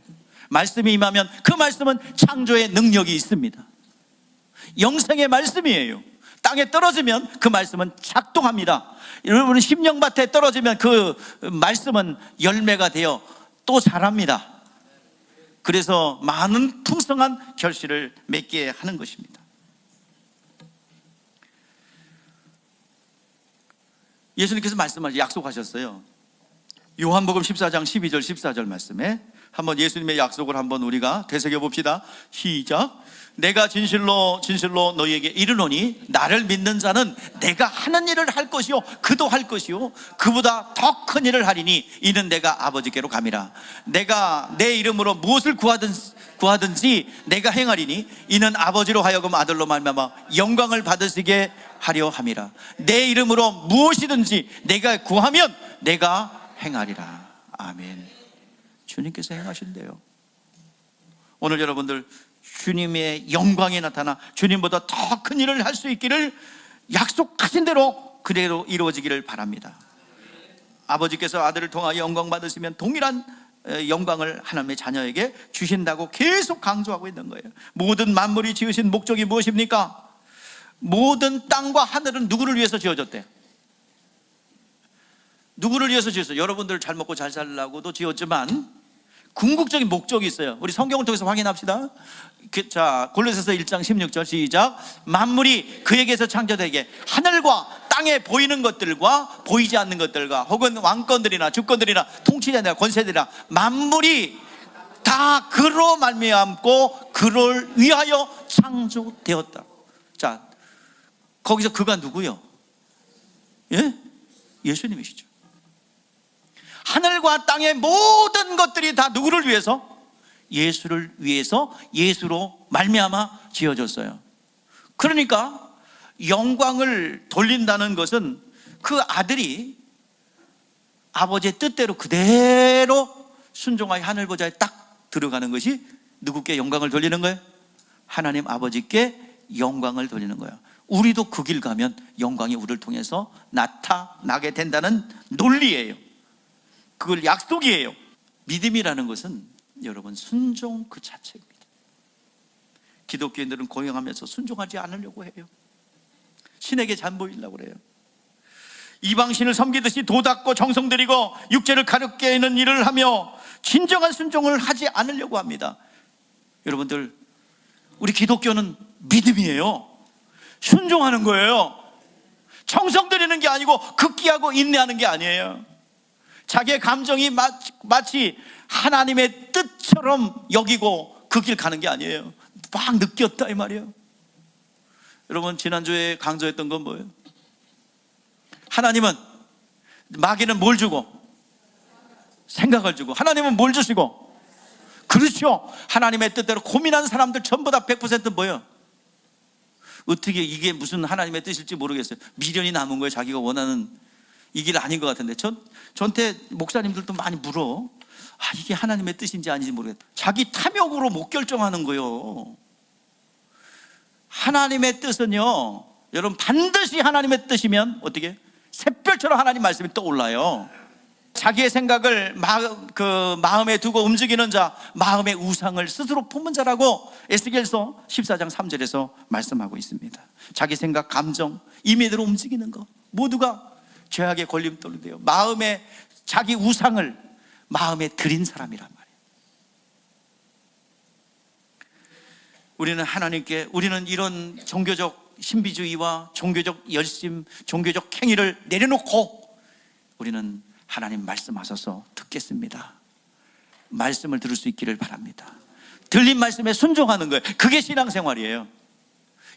말씀이 임하면 그 말씀은 창조의 능력이 있습니다. 영생의 말씀이에요. 땅에 떨어지면 그 말씀은 작동합니다. 여러분, 심령밭에 떨어지면 그 말씀은 열매가 되어 또 자랍니다. 그래서 많은 풍성한 결실을 맺게 하는 것입니다. 예수님께서 약속하셨어요. 요한복음 14장 12절 14절 말씀에 한번 예수님의 약속을 한번 우리가 되새겨 봅시다. 시작. 내가 진실로 진실로 너희에게 이르노니 나를 믿는 자는 내가 하는 일을 할 것이요 그도 할 것이요 그보다 더 큰 일을 하리니 이는 내가 아버지께로 감이라. 내가 내 이름으로 무엇을 구하든지 내가 행하리니 이는 아버지로 하여금 아들로 말미암아 영광을 받으시게 하려 함이라. 내 이름으로 무엇이든지 내가 구하면 내가 행하리라. 아멘. 주님께서 행하신대요. 오늘 여러분들 주님의 영광이 나타나 주님보다 더 큰 일을 할 수 있기를 약속하신 대로 그대로 이루어지기를 바랍니다. 아버지께서 아들을 통하여 영광 받으시면 동일한 영광을 하나님의 자녀에게 주신다고 계속 강조하고 있는 거예요. 모든 만물이 지으신 목적이 무엇입니까? 모든 땅과 하늘은 누구를 위해서 지어졌대요? 누구를 위해서 지었어요? 여러분들 잘 먹고 잘 살라고도 지었지만 궁극적인 목적이 있어요. 우리 성경을 통해서 확인합시다. 자, 골로새서 1장 16절 시작. 만물이 그에게서 창조되게 하늘과 땅에 보이는 것들과 보이지 않는 것들과 혹은 왕권들이나 주권들이나 통치자들이나 권세들이나 만물이 다 그로 말미암고 그를 위하여 창조되었다. 자, 거기서 그가 누구요? 예? 예수님이시죠. 하늘과 땅의 모든 것들이 다 누구를 위해서? 예수를 위해서, 예수로 말미암아 지어졌어요. 그러니까 영광을 돌린다는 것은 그 아들이 아버지의 뜻대로 그대로 순종하여 하늘 보좌에 딱 들어가는 것이 누구께 영광을 돌리는 거예요? 하나님 아버지께 영광을 돌리는 거예요. 우리도 그 길 가면 영광이 우리를 통해서 나타나게 된다는 논리예요. 그걸 약속이에요. 믿음이라는 것은 여러분 순종 그 자체입니다. 기독교인들은 고용하면서 순종하지 않으려고 해요. 신에게 잘 보이려고 그래요. 이방신을 섬기듯이 도 닦고 정성 들이고 육체를 가볍게 하는 일을 하며 진정한 순종을 하지 않으려고 합니다. 여러분들, 우리 기독교는 믿음이에요. 순종하는 거예요. 정성 들이는 게 아니고 극기하고 인내하는 게 아니에요. 자기의 감정이 마치 하나님의 뜻처럼 여기고 그 길 가는 게 아니에요. 막 느꼈다 이 말이에요. 여러분, 지난주에 강조했던 건 뭐예요? 하나님은, 마귀는 뭘 주고? 생각을 주고. 하나님은 뭘 주시고? 그렇죠. 하나님의 뜻대로 고민한 사람들 전부 다 100% 뭐예요? 어떻게 이게 무슨 하나님의 뜻일지 모르겠어요. 미련이 남은 거예요. 자기가 원하는 이 길 아닌 것 같은데. 전태 목사님들도 많이 물어. 이게 하나님의 뜻인지 아닌지 모르겠다. 자기 탐욕으로 못 결정하는 거예요. 하나님의 뜻은요, 여러분, 반드시 하나님의 뜻이면 어떻게? 샛별처럼 하나님 말씀이 떠올라요. 자기의 생각을 마음에 두고 움직이는 자, 마음의 우상을 스스로 품은 자라고 에스겔서 14장 3절에서 말씀하고 있습니다. 자기 생각, 감정, 임의대로 움직이는 것 모두가 죄악의 걸림돌이 돼요. 마음에 자기 우상을 마음에 들인 사람이란 말이에요. 우리는 이런 종교적 신비주의와 종교적 열심, 종교적 행위를 내려놓고 우리는 하나님 말씀하셔서 듣겠습니다. 말씀을 들을 수 있기를 바랍니다. 들린 말씀에 순종하는 거예요. 그게 신앙생활이에요.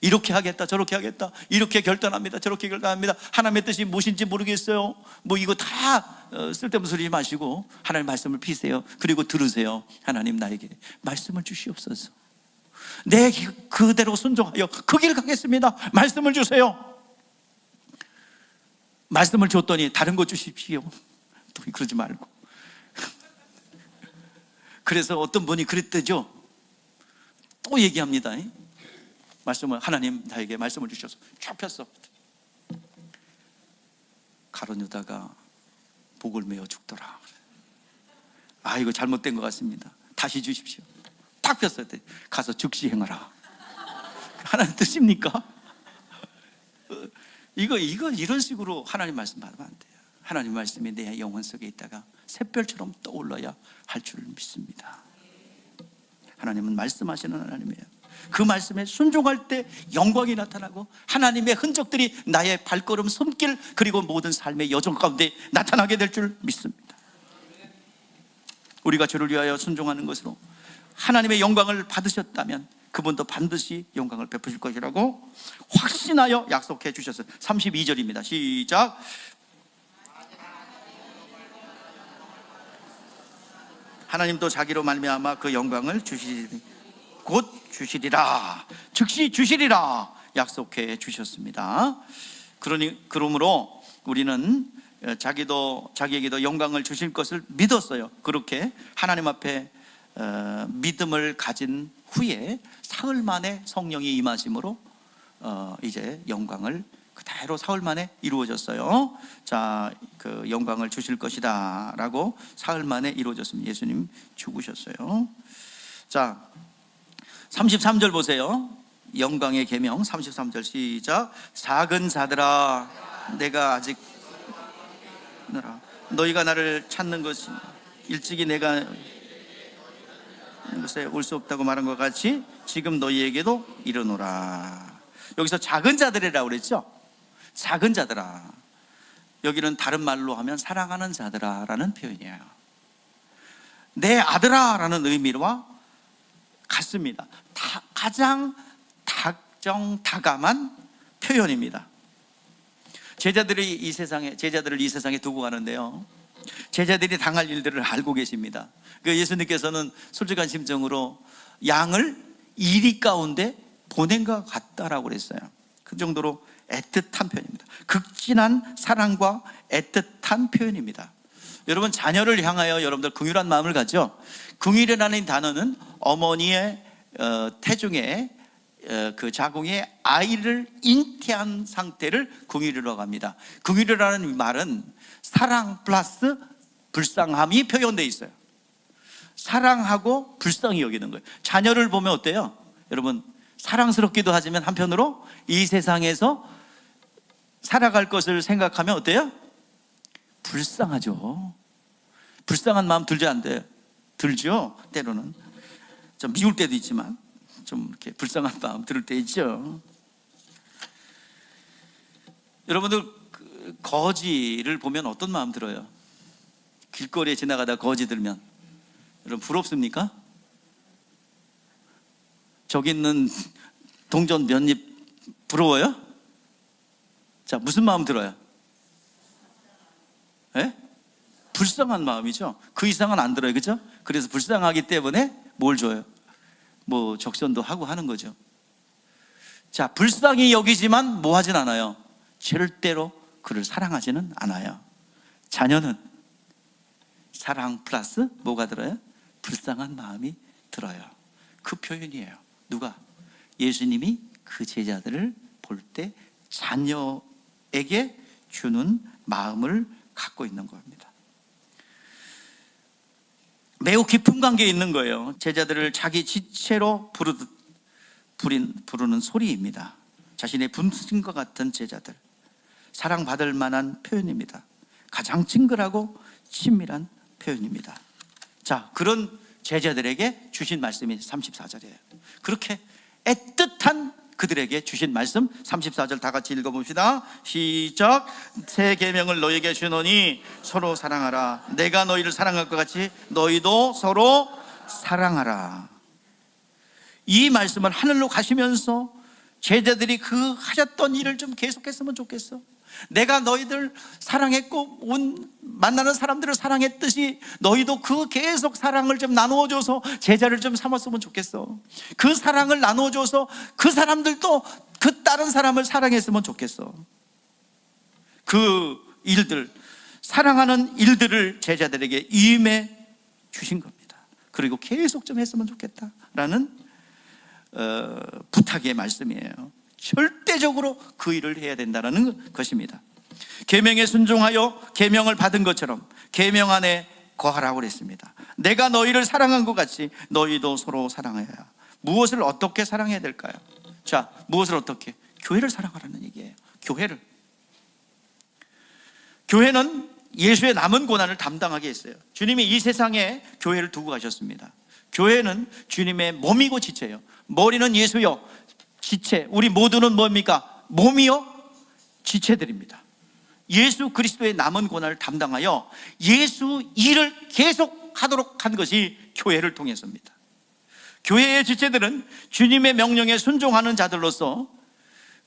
이렇게 하겠다, 저렇게 하겠다, 이렇게 결단합니다, 저렇게 결단합니다. 하나님의 뜻이 무엇인지 모르겠어요. 이거 다 쓸데없는 소리 마시고 하나님 말씀을 피세요. 그리고 들으세요. 하나님, 나에게 말씀을 주시옵소서. 내 그대로 순종하여 그 길 가겠습니다. 말씀을 주세요. 말씀을 줬더니 다른 거 주십시오. 또 그러지 말고. 그래서 어떤 분이 그랬대죠. 또 얘기합니다. 말씀을, 하나님 나에게 말씀을 주셔서 쫙 폈어. 가룟 유다가 복을 메어 죽더라. 이거 잘못된 것 같습니다. 다시 주십시오. 딱 폈을 때 가서 즉시 행하라. 하나님 뜻입니까? 이거 이런 식으로 하나님 말씀 받으면 안 돼요. 하나님 말씀이 내 영혼 속에 있다가 샛별처럼 떠올라야 할 줄 믿습니다. 하나님은 말씀하시는 하나님이에요. 그 말씀에 순종할 때 영광이 나타나고 하나님의 흔적들이 나의 발걸음, 손길, 그리고 모든 삶의 여정 가운데 나타나게 될 줄 믿습니다. 우리가 주를 위하여 순종하는 것으로 하나님의 영광을 받으셨다면 그분도 반드시 영광을 베푸실 것이라고 확신하여 약속해 주셨어요. 32절입니다. 시작. 하나님도 자기로 말미암아 그 영광을 주시리니 곧 주시리라, 즉시 주시리라 약속해 주셨습니다. 그러므로 우리는 자기에게도 영광을 주실 것을 믿었어요. 그렇게 하나님 앞에 믿음을 가진 후에 사흘 만에 성령이 임하심으로 이제 영광을 그대로 사흘 만에 이루어졌어요. 자, 그 영광을 주실 것이다 라고 사흘 만에 이루어졌습니다. 예수님 죽으셨어요. 자, 33절 보세요. 영광의 계명 33절 시작. 작은 자들아 내가 아직 너희가 나를 찾는 것이 일찍이 내가 곳에 올 수 없다고 말한 것 같이 지금 너희에게도 이르노라. 여기서 작은 자들이라고 그랬죠. 작은 자들아, 여기는 다른 말로 하면 사랑하는 자들아 라는 표현이에요. 내 아들아 라는 의미와 같습니다. 가장 다정다감한 표현입니다. 제자들을 이 세상에 두고 가는데요, 제자들이 당할 일들을 알고 계십니다. 그 예수님께서는 솔직한 심정으로 양을 이리 가운데 보낸 것 같다라고 그랬어요. 그 정도로 애틋한 표현입니다. 극진한 사랑과 애틋한 표현입니다. 여러분, 자녀를 향하여 여러분들 긍휼한 마음을 가져. 긍휼이라는 단어는 어머니의 태중에 그 자궁의 아이를 잉태한 상태를 긍휼이라고 합니다. 긍휼이라는 말은 사랑 플러스 불쌍함이 표현되어 있어요. 사랑하고 불쌍히 여기는 거예요. 자녀를 보면 어때요? 여러분, 사랑스럽기도 하지만 한편으로 이 세상에서 살아갈 것을 생각하면 어때요? 불쌍하죠. 불쌍한 마음 들지 안 돼요? 들죠. 때로는 좀 미울 때도 있지만 좀 이렇게 불쌍한 마음 들을 때 있죠. 여러분들 거지를 보면 어떤 마음 들어요? 길거리에 지나가다 거지 들면 여러분 부럽습니까? 저기 있는 동전 몇 입 부러워요? 자, 무슨 마음 들어요? 예? 불쌍한 마음이죠. 그 이상은 안 들어요, 그죠? 그래서 불쌍하기 때문에 뭘 줘요? 뭐 적선도 하고 하는 거죠. 자, 불쌍히 여기지만 뭐 하진 않아요. 절대로 그를 사랑하지는 않아요. 자녀는 사랑 플러스 뭐가 들어요? 불쌍한 마음이 들어요. 그 표현이에요. 누가? 예수님이 그 제자들을 볼 때 자녀에게 주는 마음을 갖고 있는 겁니다. 매우 깊은 관계에 있는 거예요. 제자들을 자기 지체로 부르는 소리입니다. 자신의 분신과 같은 제자들, 사랑받을 만한 표현입니다. 가장 친근하고 친밀한 표현입니다. 자, 그런 제자들에게 주신 말씀이 34절이에요. 그렇게 애틋한 그들에게 주신 말씀 34절 다 같이 읽어봅시다. 시작. 새 계명을 너희에게 주노니 서로 사랑하라. 내가 너희를 사랑할 것 같이 너희도 서로 사랑하라. 이 말씀을 하늘로 가시면서 제자들이 그 하셨던 일을 좀 계속했으면 좋겠어. 내가 너희들 사랑했고 만나는 사람들을 사랑했듯이 너희도 그 계속 사랑을 좀 나누어줘서 제자를 좀 삼았으면 좋겠어. 그 사랑을 나누어줘서 그 사람들도 그 다른 사람을 사랑했으면 좋겠어. 그 일들, 사랑하는 일들을 제자들에게 임해 주신 겁니다. 그리고 계속 좀 했으면 좋겠다라는 부탁의 말씀이에요. 절대적으로 그 일을 해야 된다는 것입니다. 계명에 순종하여 계명을 받은 것처럼 계명 안에 거하라고 그랬습니다. 내가 너희를 사랑한 것 같이 너희도 서로 사랑해야. 무엇을 어떻게 사랑해야 될까요? 자, 무엇을 어떻게? 교회를 사랑하라는 얘기예요. 교회는 예수의 남은 고난을 담당하게 했어요. 주님이 이 세상에 교회를 두고 가셨습니다. 교회는 주님의 몸이고 지체예요. 머리는 예수요, 지체, 우리 모두는 뭡니까? 몸이요, 지체들입니다. 예수 그리스도의 남은 고난을 담당하여 예수 일을 계속 하도록 한 것이 교회를 통해서입니다. 교회의 지체들은 주님의 명령에 순종하는 자들로서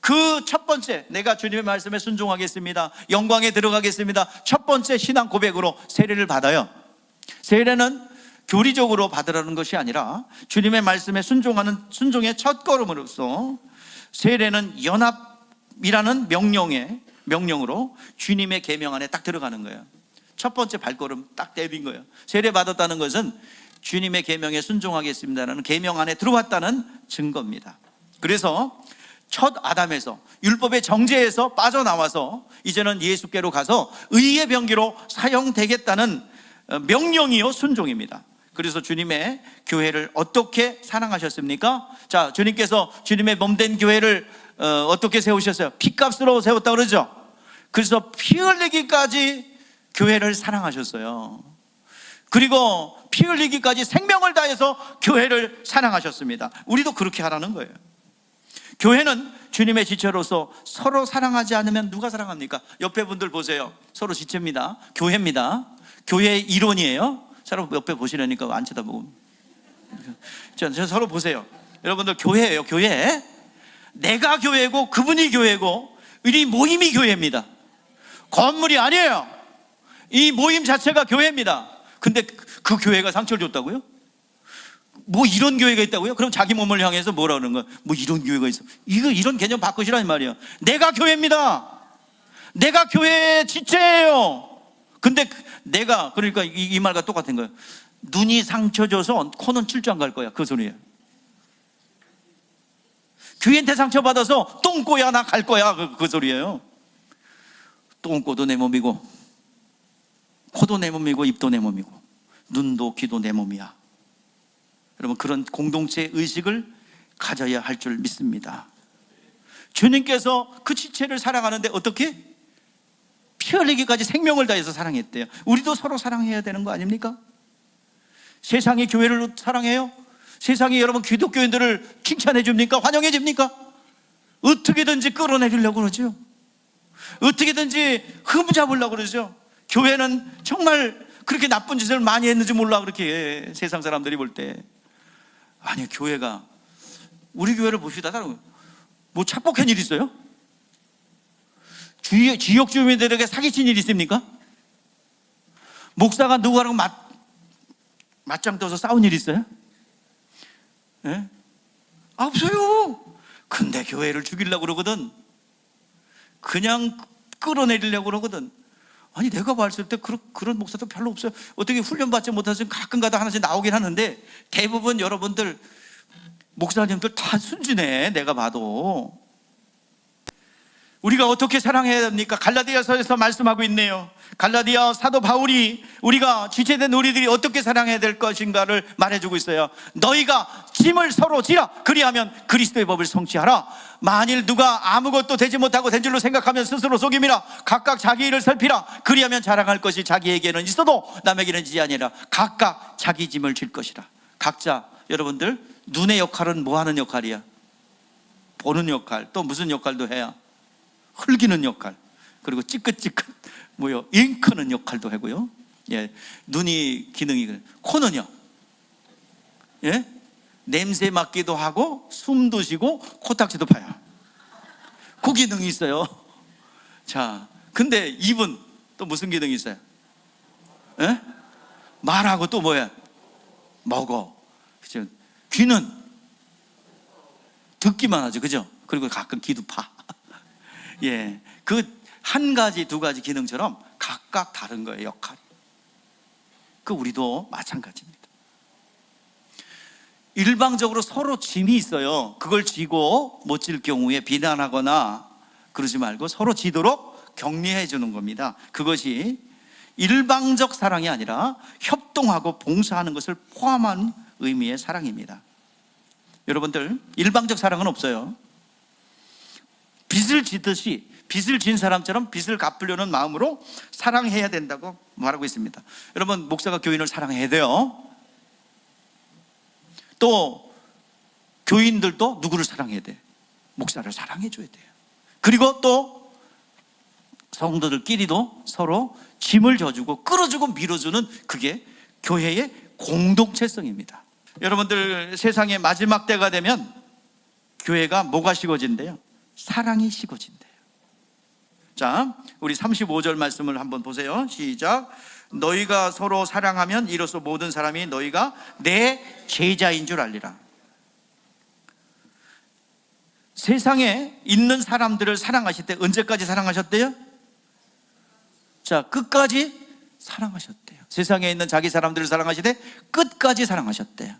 그 첫 번째, 내가 주님의 말씀에 순종하겠습니다, 영광에 들어가겠습니다, 첫 번째 신앙 고백으로 세례를 받아요. 세례는 교리적으로 받으라는 것이 아니라 주님의 말씀에 순종하는 순종의 첫 걸음으로서 세례는 연합이라는 명령으로 주님의 계명 안에 딱 들어가는 거예요. 첫 번째 발걸음 딱 내빈 거예요. 세례 받았다는 것은 주님의 계명에 순종하겠습니다라는 계명 안에 들어왔다는 증거입니다. 그래서 첫 아담에서, 율법의 정죄에서 빠져나와서 이제는 예수께로 가서 의의 병기로 사용되겠다는 명령이요 순종입니다. 그래서 주님의 교회를 어떻게 사랑하셨습니까? 자, 주님께서 주님의 몸된 교회를 어떻게 세우셨어요? 피값으로 세웠다 그러죠. 그래서 피 흘리기까지 교회를 사랑하셨어요. 그리고 피 흘리기까지 생명을 다해서 교회를 사랑하셨습니다. 우리도 그렇게 하라는 거예요. 교회는 주님의 지체로서 서로 사랑하지 않으면 누가 사랑합니까? 옆에 분들 보세요. 서로 지체입니다. 교회입니다. 교회의 이론이에요. 서로 옆에 보시려니까 안 쳐다보고. 저 서로 보세요. 여러분들 교회예요. 교회. 내가 교회고 그분이 교회고 우리 모임이 교회입니다. 건물이 아니에요. 이 모임 자체가 교회입니다. 근데 그 교회가 상처를 줬다고요? 뭐 이런 교회가 있다고요? 그럼 자기 몸을 향해서 뭐라 그러는 거야? 뭐 이런 교회가 있어. 이런 개념 바꾸시라는 말이야. 내가 교회입니다. 내가 교회의 지체예요. 근데 내가, 그러니까 이 말과 똑같은 거예요. 눈이 상처 줘서 코는 출장 갈 거야. 그 소리예요. 교회한테 상처받아서 똥꼬야 나 갈 거야. 그 소리예요. 똥꼬도 내 몸이고 코도 내 몸이고 입도 내 몸이고 눈도 귀도 내 몸이야. 여러분, 그런 공동체 의식을 가져야 할 줄 믿습니다. 주님께서 그 지체를 사랑하는데 어떻게? 피 흘리기까지 생명을 다해서 사랑했대요. 우리도 서로 사랑해야 되는 거 아닙니까? 세상이 교회를 사랑해요? 세상이 여러분 기독교인들을 칭찬해 줍니까? 환영해 줍니까? 어떻게든지 끌어내리려고 그러죠. 어떻게든지 흠잡으려고 그러죠. 교회는 정말 그렇게 나쁜 짓을 많이 했는지 몰라, 그렇게 세상 사람들이 볼 때. 아니, 교회가, 우리 교회를 봅시다. 뭐 착복한 일 있어요? 지역 주민들에게 사기친 일 있습니까? 목사가 누구랑 맞짱 떠서 싸운 일 있어요? 예? 없어요. 근데 교회를 죽이려고 그러거든. 그냥 끌어내리려고 그러거든. 아니, 내가 봤을 때 그런 목사도 별로 없어요. 어떻게 훈련받지 못해서 가끔가다 하나씩 나오긴 하는데 대부분 여러분들 목사님들 다 순진해. 내가 봐도. 우리가 어떻게 사랑해야 됩니까? 갈라디아서에서 말씀하고 있네요. 갈라디아 사도 바울이 우리가 지체된 우리들이 어떻게 사랑해야 될 것인가를 말해주고 있어요. 너희가 짐을 서로 지라. 그리하면 그리스도의 법을 성취하라. 만일 누가 아무것도 되지 못하고 된 줄로 생각하면 스스로 속임이라. 각각 자기 일을 살피라. 그리하면 자랑할 것이 자기에게는 있어도 남에게는 있지 아니라 각각 자기 짐을 질 것이라. 각자, 여러분들 눈의 역할은 뭐 하는 역할이야? 보는 역할. 또 무슨 역할도 해야? 흘기는 역할. 그리고 찌끗찌끗 잉크는 역할도 하고요. 예, 눈이 기능이. 코는요, 예, 냄새 맡기도 하고 숨도 쉬고 코딱지도 파요. 그 기능이 있어요. 자, 근데 입은 또 무슨 기능이 있어요? 예? 말하고 또 뭐야? 먹어. 그죠? 귀는 듣기만 하죠. 그죠? 그리고 가끔 귀도 파. 예, 그 한 가지 두 가지 기능처럼 각각 다른 거예요, 역할이. 그 우리도 마찬가지입니다. 일방적으로 서로 짐이 있어요. 그걸 지고 못 질 경우에 비난하거나 그러지 말고 서로 지도록 격려해 주는 겁니다. 그것이 일방적 사랑이 아니라 협동하고 봉사하는 것을 포함한 의미의 사랑입니다. 여러분들, 일방적 사랑은 없어요. 빚을 지듯이 빚을 진 사람처럼 빚을 갚으려는 마음으로 사랑해야 된다고 말하고 있습니다. 여러분, 목사가 교인을 사랑해야 돼요. 또 교인들도 누구를 사랑해야 돼? 목사를 사랑해 줘야 돼요. 그리고 또 성도들끼리도 서로 짐을 져주고 끌어주고 밀어주는, 그게 교회의 공동체성입니다. 여러분들, 세상의 마지막 때가 되면 교회가 뭐가 식어진대요? 사랑이 식어진대요. 자, 우리 35절 말씀을 한번 보세요. 시작. 너희가 서로 사랑하면 이로써 모든 사람이 너희가 내 제자인 줄 알리라. 세상에 있는 사람들을 사랑하실 때 언제까지 사랑하셨대요? 자, 끝까지 사랑하셨대요. 세상에 있는 자기 사람들을 사랑하시되 끝까지 사랑하셨대요.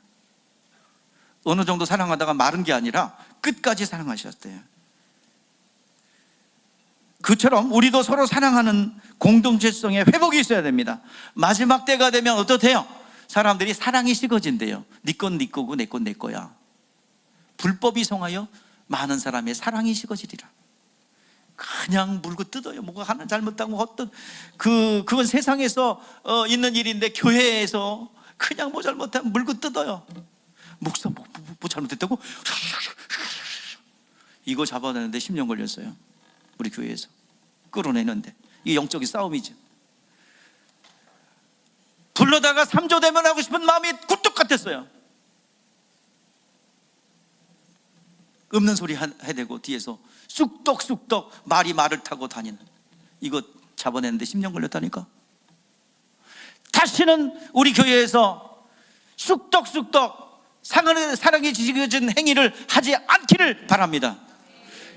어느 정도 사랑하다가 마른 게 아니라 끝까지 사랑하셨대요. 그처럼 우리도 서로 사랑하는 공동체성의 회복이 있어야 됩니다. 마지막 때가 되면 어떻대요? 사람들이 사랑이 식어진대요. 네 건 네 거고 내 건 내 거야. 불법이 성하여 많은 사람의 사랑이 식어지리라. 그냥 물고 뜯어요. 뭐가 하나 잘못하고 어떤 그건 세상에서 있는 일인데, 교회에서 그냥 뭐 잘못하면 물고 뜯어요. 목사 뭐 잘못했다고 이거 잡아내는데 10년 걸렸어요. 우리 교회에서 끌어내는데. 이게 영적인 싸움이죠. 불러다가 3조 되면 하고 싶은 마음이 굴뚝 같았어요. 없는 소리 해대고 뒤에서 쑥덕쑥덕 말을 타고 다니는, 이거 잡아내는데 10년 걸렸다니까. 다시는 우리 교회에서 쑥덕쑥덕 사랑이 지겨진 행위를 하지 않기를 바랍니다.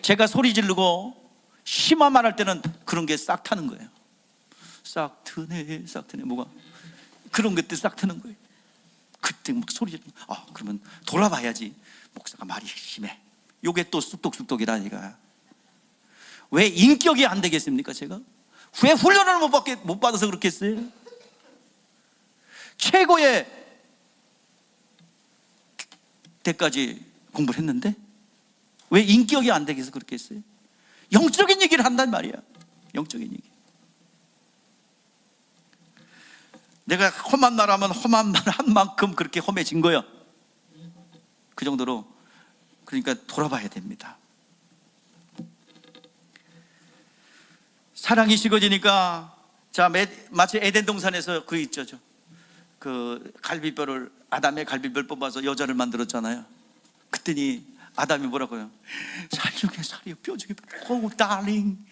제가 소리 지르고 심한 말 할 때는 그런 게 싹 타는 거예요. 싹 트네 뭐가 그런 것들 싹 트는 거예요. 그때 막 소리 지르고, 그러면 돌아봐야지. 목사가 말이 심해. 요게 또 쑥덕쑥덕이라니까. 왜 인격이 안 되겠습니까? 제가 왜 훈련을 못 받아서 그렇겠어요? 최고의 때까지 공부를 했는데 왜 인격이 안 되겠어 그렇겠어요? 영적인 얘기를 한단 말이야. 영적인 얘기. 내가 험한 나라면 험한 날 한 만큼 그렇게 험해진 거예요. 그 정도로. 그러니까 돌아봐야 됩니다. 사랑이 식어지니까, 자, 마치 에덴 동산에서 그 있죠. 그 갈비뼈를, 아담의 갈비뼈를 뽑아서 여자를 만들었잖아요. 그랬더니 아담이 뭐라고요? 살 중에 살이요, 뼈 중에 뼈, 달링.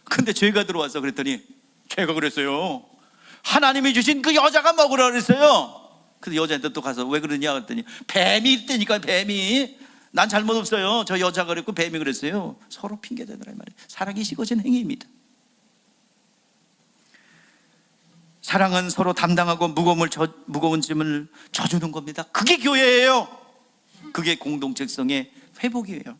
근데 죄가 들어와서 그랬더니, 죄가 그랬어요. 하나님이 주신 그 여자가 먹으라 그랬어요. 근데 여자한테 또 가서 왜 그러냐 그랬더니, 뱀이 있다니까. 뱀이. 난 잘못 없어요. 저 여자가 그랬고 뱀이 그랬어요. 서로 핑계대더라 이 말이에요. 사랑이 식어진 행위입니다. 사랑은 서로 담당하고 무거운 짐을 져주는 겁니다. 그게 교회예요. 그게 공동체성의 회복이에요.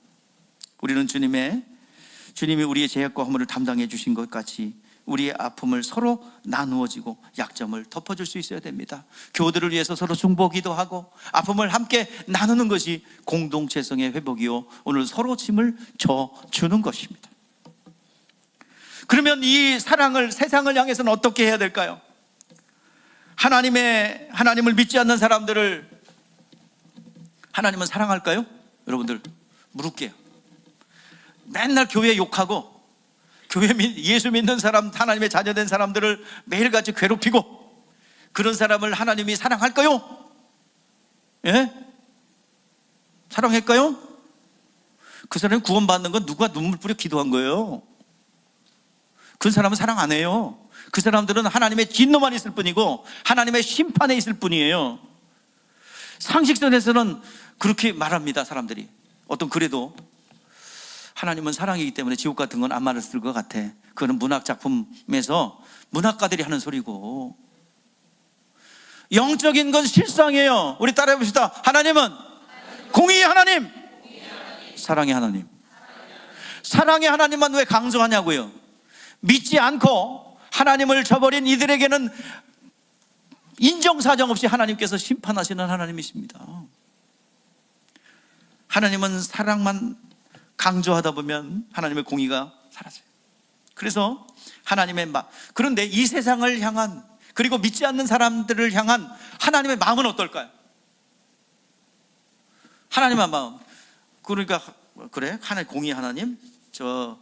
우리는 주님이 우리의 죄악과 허물을 담당해 주신 것 같이 우리의 아픔을 서로 나누어지고 약점을 덮어줄 수 있어야 됩니다. 교우들을 위해서 서로 중보기도 하고 아픔을 함께 나누는 것이 공동체성의 회복이요, 오늘 서로 짐을 져주는 것입니다. 그러면 이 사랑을, 세상을 향해서는 어떻게 해야 될까요? 하나님을 믿지 않는 사람들을 하나님은 사랑할까요? 여러분들 물을게요. 맨날 교회 욕하고 예수 믿는 사람, 하나님의 자녀된 사람들을 매일같이 괴롭히고 그런 사람을 하나님이 사랑할까요? 예? 사랑할까요? 그 사람이 구원받는 건 누가 눈물 뿌려 기도한 거예요. 그 사람은 사랑 안 해요. 그 사람들은 하나님의 진노만 있을 뿐이고 하나님의 심판에 있을 뿐이에요. 상식선에서는 그렇게 말합니다. 사람들이 어떤 그래도 하나님은 사랑이기 때문에 지옥 같은 건 안 말했을 것 같아. 그거는 문학 작품에서 문학가들이 하는 소리고, 영적인 건 실상이에요. 우리 따라해 봅시다. 하나님은 공의의 하나님, 사랑의 하나님. 사랑의 하나님만 왜 강조하냐고요? 믿지 않고 하나님을 저버린 이들에게는 인정사정 없이 하나님께서 심판하시는 하나님이십니다. 하나님은 사랑만 강조하다 보면 하나님의 공의가 사라져요. 그래서 하나님의 그런데 이 세상을 향한, 그리고 믿지 않는 사람들을 향한 하나님의 마음은 어떨까요? 하나님의 마음. 그러니까 그래? 하나님 공의 하나님, 저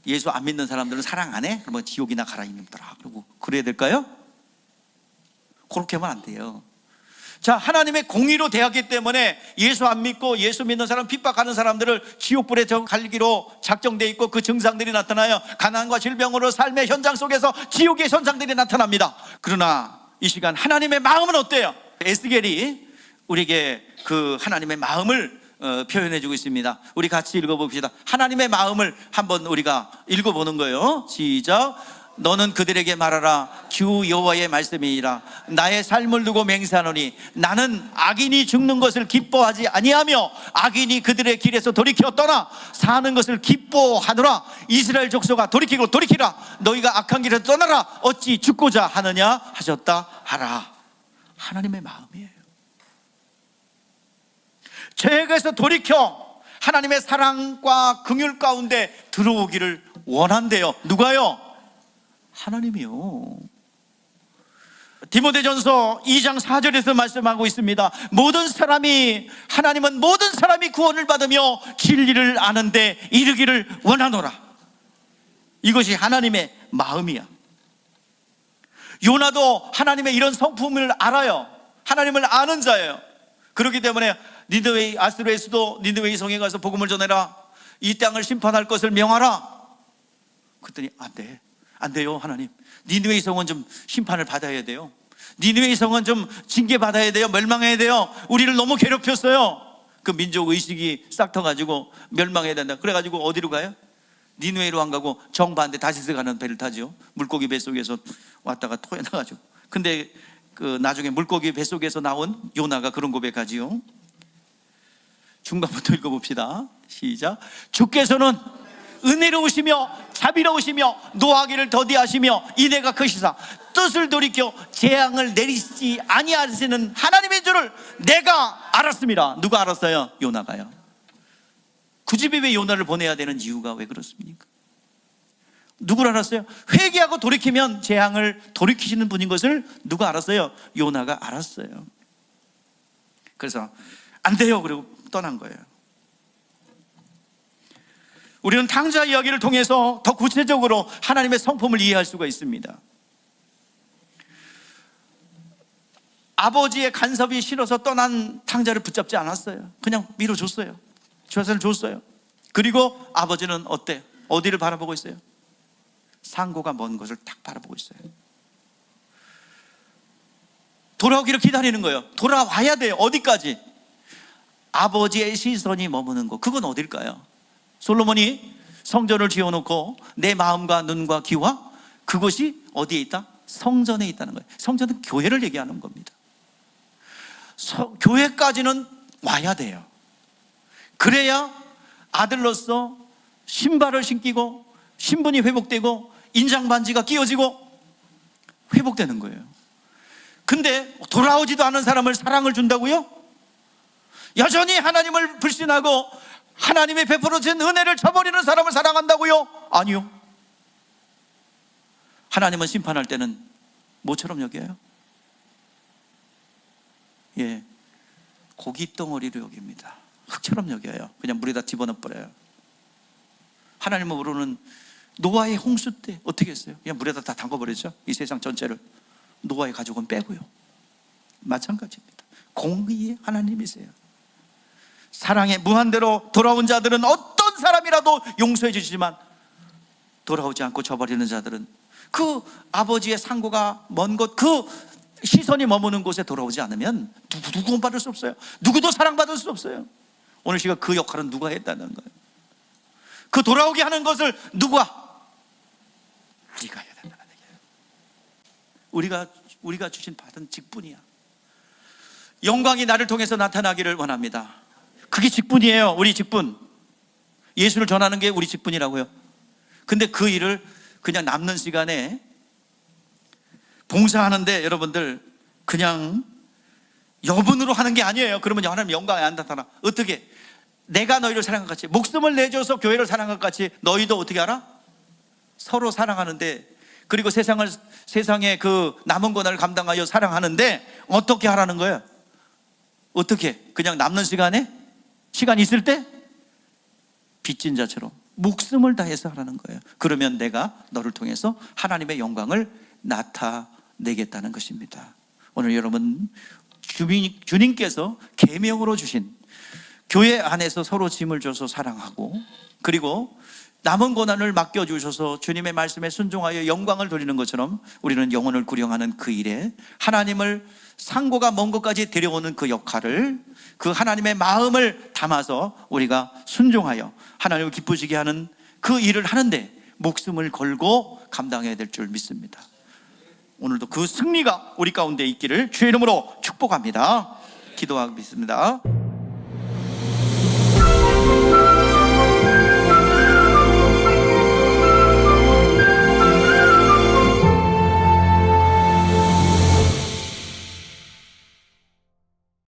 예수 안 믿는 사람들은 사랑 안 해? 그러면 지옥이나 가라 이놈들아. 그리고 그래야 될까요? 그렇게 하면 안 돼요. 자, 하나님의 공의로 대하기 때문에 예수 안 믿고 예수 믿는 사람 핍박하는 사람들을 지옥불에 갈기로 작정되어 있고 그 증상들이 나타나요. 가난과 질병으로 삶의 현장 속에서 지옥의 현상들이 나타납니다. 그러나 이 시간 하나님의 마음은 어때요? 에스겔이 우리에게 그 하나님의 마음을 표현해 주고 있습니다. 우리 같이 읽어봅시다. 하나님의 마음을 한번 우리가 읽어보는 거예요. 시작. 너는 그들에게 말하라. 주 여호와의 말씀이니라. 나의 삶을 두고 맹세하노니 나는 악인이 죽는 것을 기뻐하지 아니하며 악인이 그들의 길에서 돌이켜 떠나 사는 것을 기뻐하노라. 이스라엘 족속아 돌이키고 돌이키라. 너희가 악한 길에서 떠나라. 어찌 죽고자 하느냐 하셨다 하라. 하나님의 마음이에요. 죄악에서 돌이켜 하나님의 사랑과 긍휼 가운데 들어오기를 원한대요. 누가요? 하나님이요. 디모데전서 2장 4절에서 말씀하고 있습니다. 하나님은 모든 사람이 구원을 받으며 진리를 아는데 이르기를 원하노라. 이것이 하나님의 마음이야. 요나도 하나님의 이런 성품을 알아요. 하나님을 아는 자예요. 그렇기 때문에 니느웨 아스루에서도 니느웨 성에 가서 복음을 전해라. 이 땅을 심판할 것을 명하라. 그랬더니 안 돼요 하나님. 니느웨 성은 좀 심판을 받아야 돼요. 니느웨 성은 좀 징계받아야 돼요. 멸망해야 돼요. 우리를 너무 괴롭혔어요. 그 민족 의식이 싹 터가지고 멸망해야 된다. 그래가지고 어디로 가요? 니느웨로 안 가고 정반대 다시스 가는 배를 타죠. 물고기 뱃속에서 왔다가 토해 나가지고. 근데 그 나중에 물고기 뱃속에서 나온 요나가 그런 고백하지요. 중반부터 읽어봅시다. 시작. 주께서는 은혜로우시며 자비로우시며 노하기를 더디하시며 인애가 크시사 뜻을 돌이켜 재앙을 내리시지 아니하시는 하나님의 줄을 내가 알았습니다. 누가 알았어요? 요나가요. 굳이 왜 요나를 보내야 되는 이유가 왜 그렇습니까? 누구를 알았어요? 회개하고 돌이키면 재앙을 돌이키시는 분인 것을 누가 알았어요? 요나가 알았어요. 그래서 안 돼요. 그리고 떠난 거예요. 우리는 탕자 이야기를 통해서 더 구체적으로 하나님의 성품을 이해할 수가 있습니다. 아버지의 간섭이 싫어서 떠난 탕자를 붙잡지 않았어요. 그냥 밀어줬어요. 주사를 줬어요. 그리고 아버지는 어때? 어디를 바라보고 있어요? 상고가 먼 것을 딱 바라보고 있어요. 돌아오기를 기다리는 거예요. 돌아와야 돼요. 어디까지? 아버지의 시선이 머무는 곳. 그건 어딜까요? 솔로몬이 성전을 지어놓고 내 마음과 눈과 귀와 그것이 어디에 있다? 성전에 있다는 거예요. 성전은 교회를 얘기하는 겁니다. 교회까지는 와야 돼요. 그래야 아들로서 신발을 신기고 신분이 회복되고 인장반지가 끼워지고 회복되는 거예요. 근데 돌아오지도 않은 사람을 사랑을 준다고요? 여전히 하나님을 불신하고 하나님의 베풀어 주신 은혜를 저버리는 사람을 사랑한다고요? 아니요. 하나님은 심판할 때는 뭐처럼 여겨요? 예, 고기 덩어리로 여깁니다. 흙처럼 여겨요. 그냥 물에다 집어넣어 버려요. 하나님은 모르는 노아의 홍수 때 어떻게 했어요? 그냥 물에다 다 담궈버리죠. 이 세상 전체를. 노아의 가족은 빼고요. 마찬가지입니다. 공의의 하나님이세요. 사랑의 무한대로 돌아온 자들은 어떤 사람이라도 용서해 주시지만 돌아오지 않고 저버리는 자들은 그 아버지의 상고가 먼 곳, 그 시선이 머무는 곳에 돌아오지 않으면 누구도 구원받을 수 없어요. 누구도 사랑받을 수 없어요. 오늘 시간 그 역할은 누가 했다는 거예요. 그 돌아오게 하는 것을 누가? 우리가 해야 된다는 얘기예요. 우리가 주신 받은 직분이야. 영광이 나를 통해서 나타나기를 원합니다. 그게 직분이에요. 우리 직분. 예수를 전하는 게 우리 직분이라고요. 근데 그 일을 그냥 남는 시간에 봉사하는데 여러분들 그냥 여분으로 하는 게 아니에요. 그러면 하나님 영광이 안 나타나. 어떻게? 내가 너희를 사랑한 것 같이, 목숨을 내줘서 교회를 사랑한 것 같이 너희도 어떻게 알아? 서로 사랑하는데, 그리고 세상의 그 남은 고난을 감당하여 사랑하는데 어떻게 하라는 거예요? 어떻게? 그냥 남는 시간 있을 때 빚진 자처럼 목숨을 다해서 하라는 거예요. 그러면 내가 너를 통해서 하나님의 영광을 나타내겠다는 것입니다. 오늘 여러분, 주님께서 계명으로 주신 교회 안에서 서로 짐을 줘서 사랑하고, 그리고 남은 고난을 맡겨주셔서 주님의 말씀에 순종하여 영광을 돌리는 것처럼 우리는 영혼을 구령하는 그 일에 하나님을 상고가 먼 곳까지 데려오는 그 역할을, 그 하나님의 마음을 담아서 우리가 순종하여 하나님을 기쁘시게 하는 그 일을 하는데 목숨을 걸고 감당해야 될 줄 믿습니다. 오늘도 그 승리가 우리 가운데 있기를 주의 이름으로 축복합니다. 기도하겠습니다.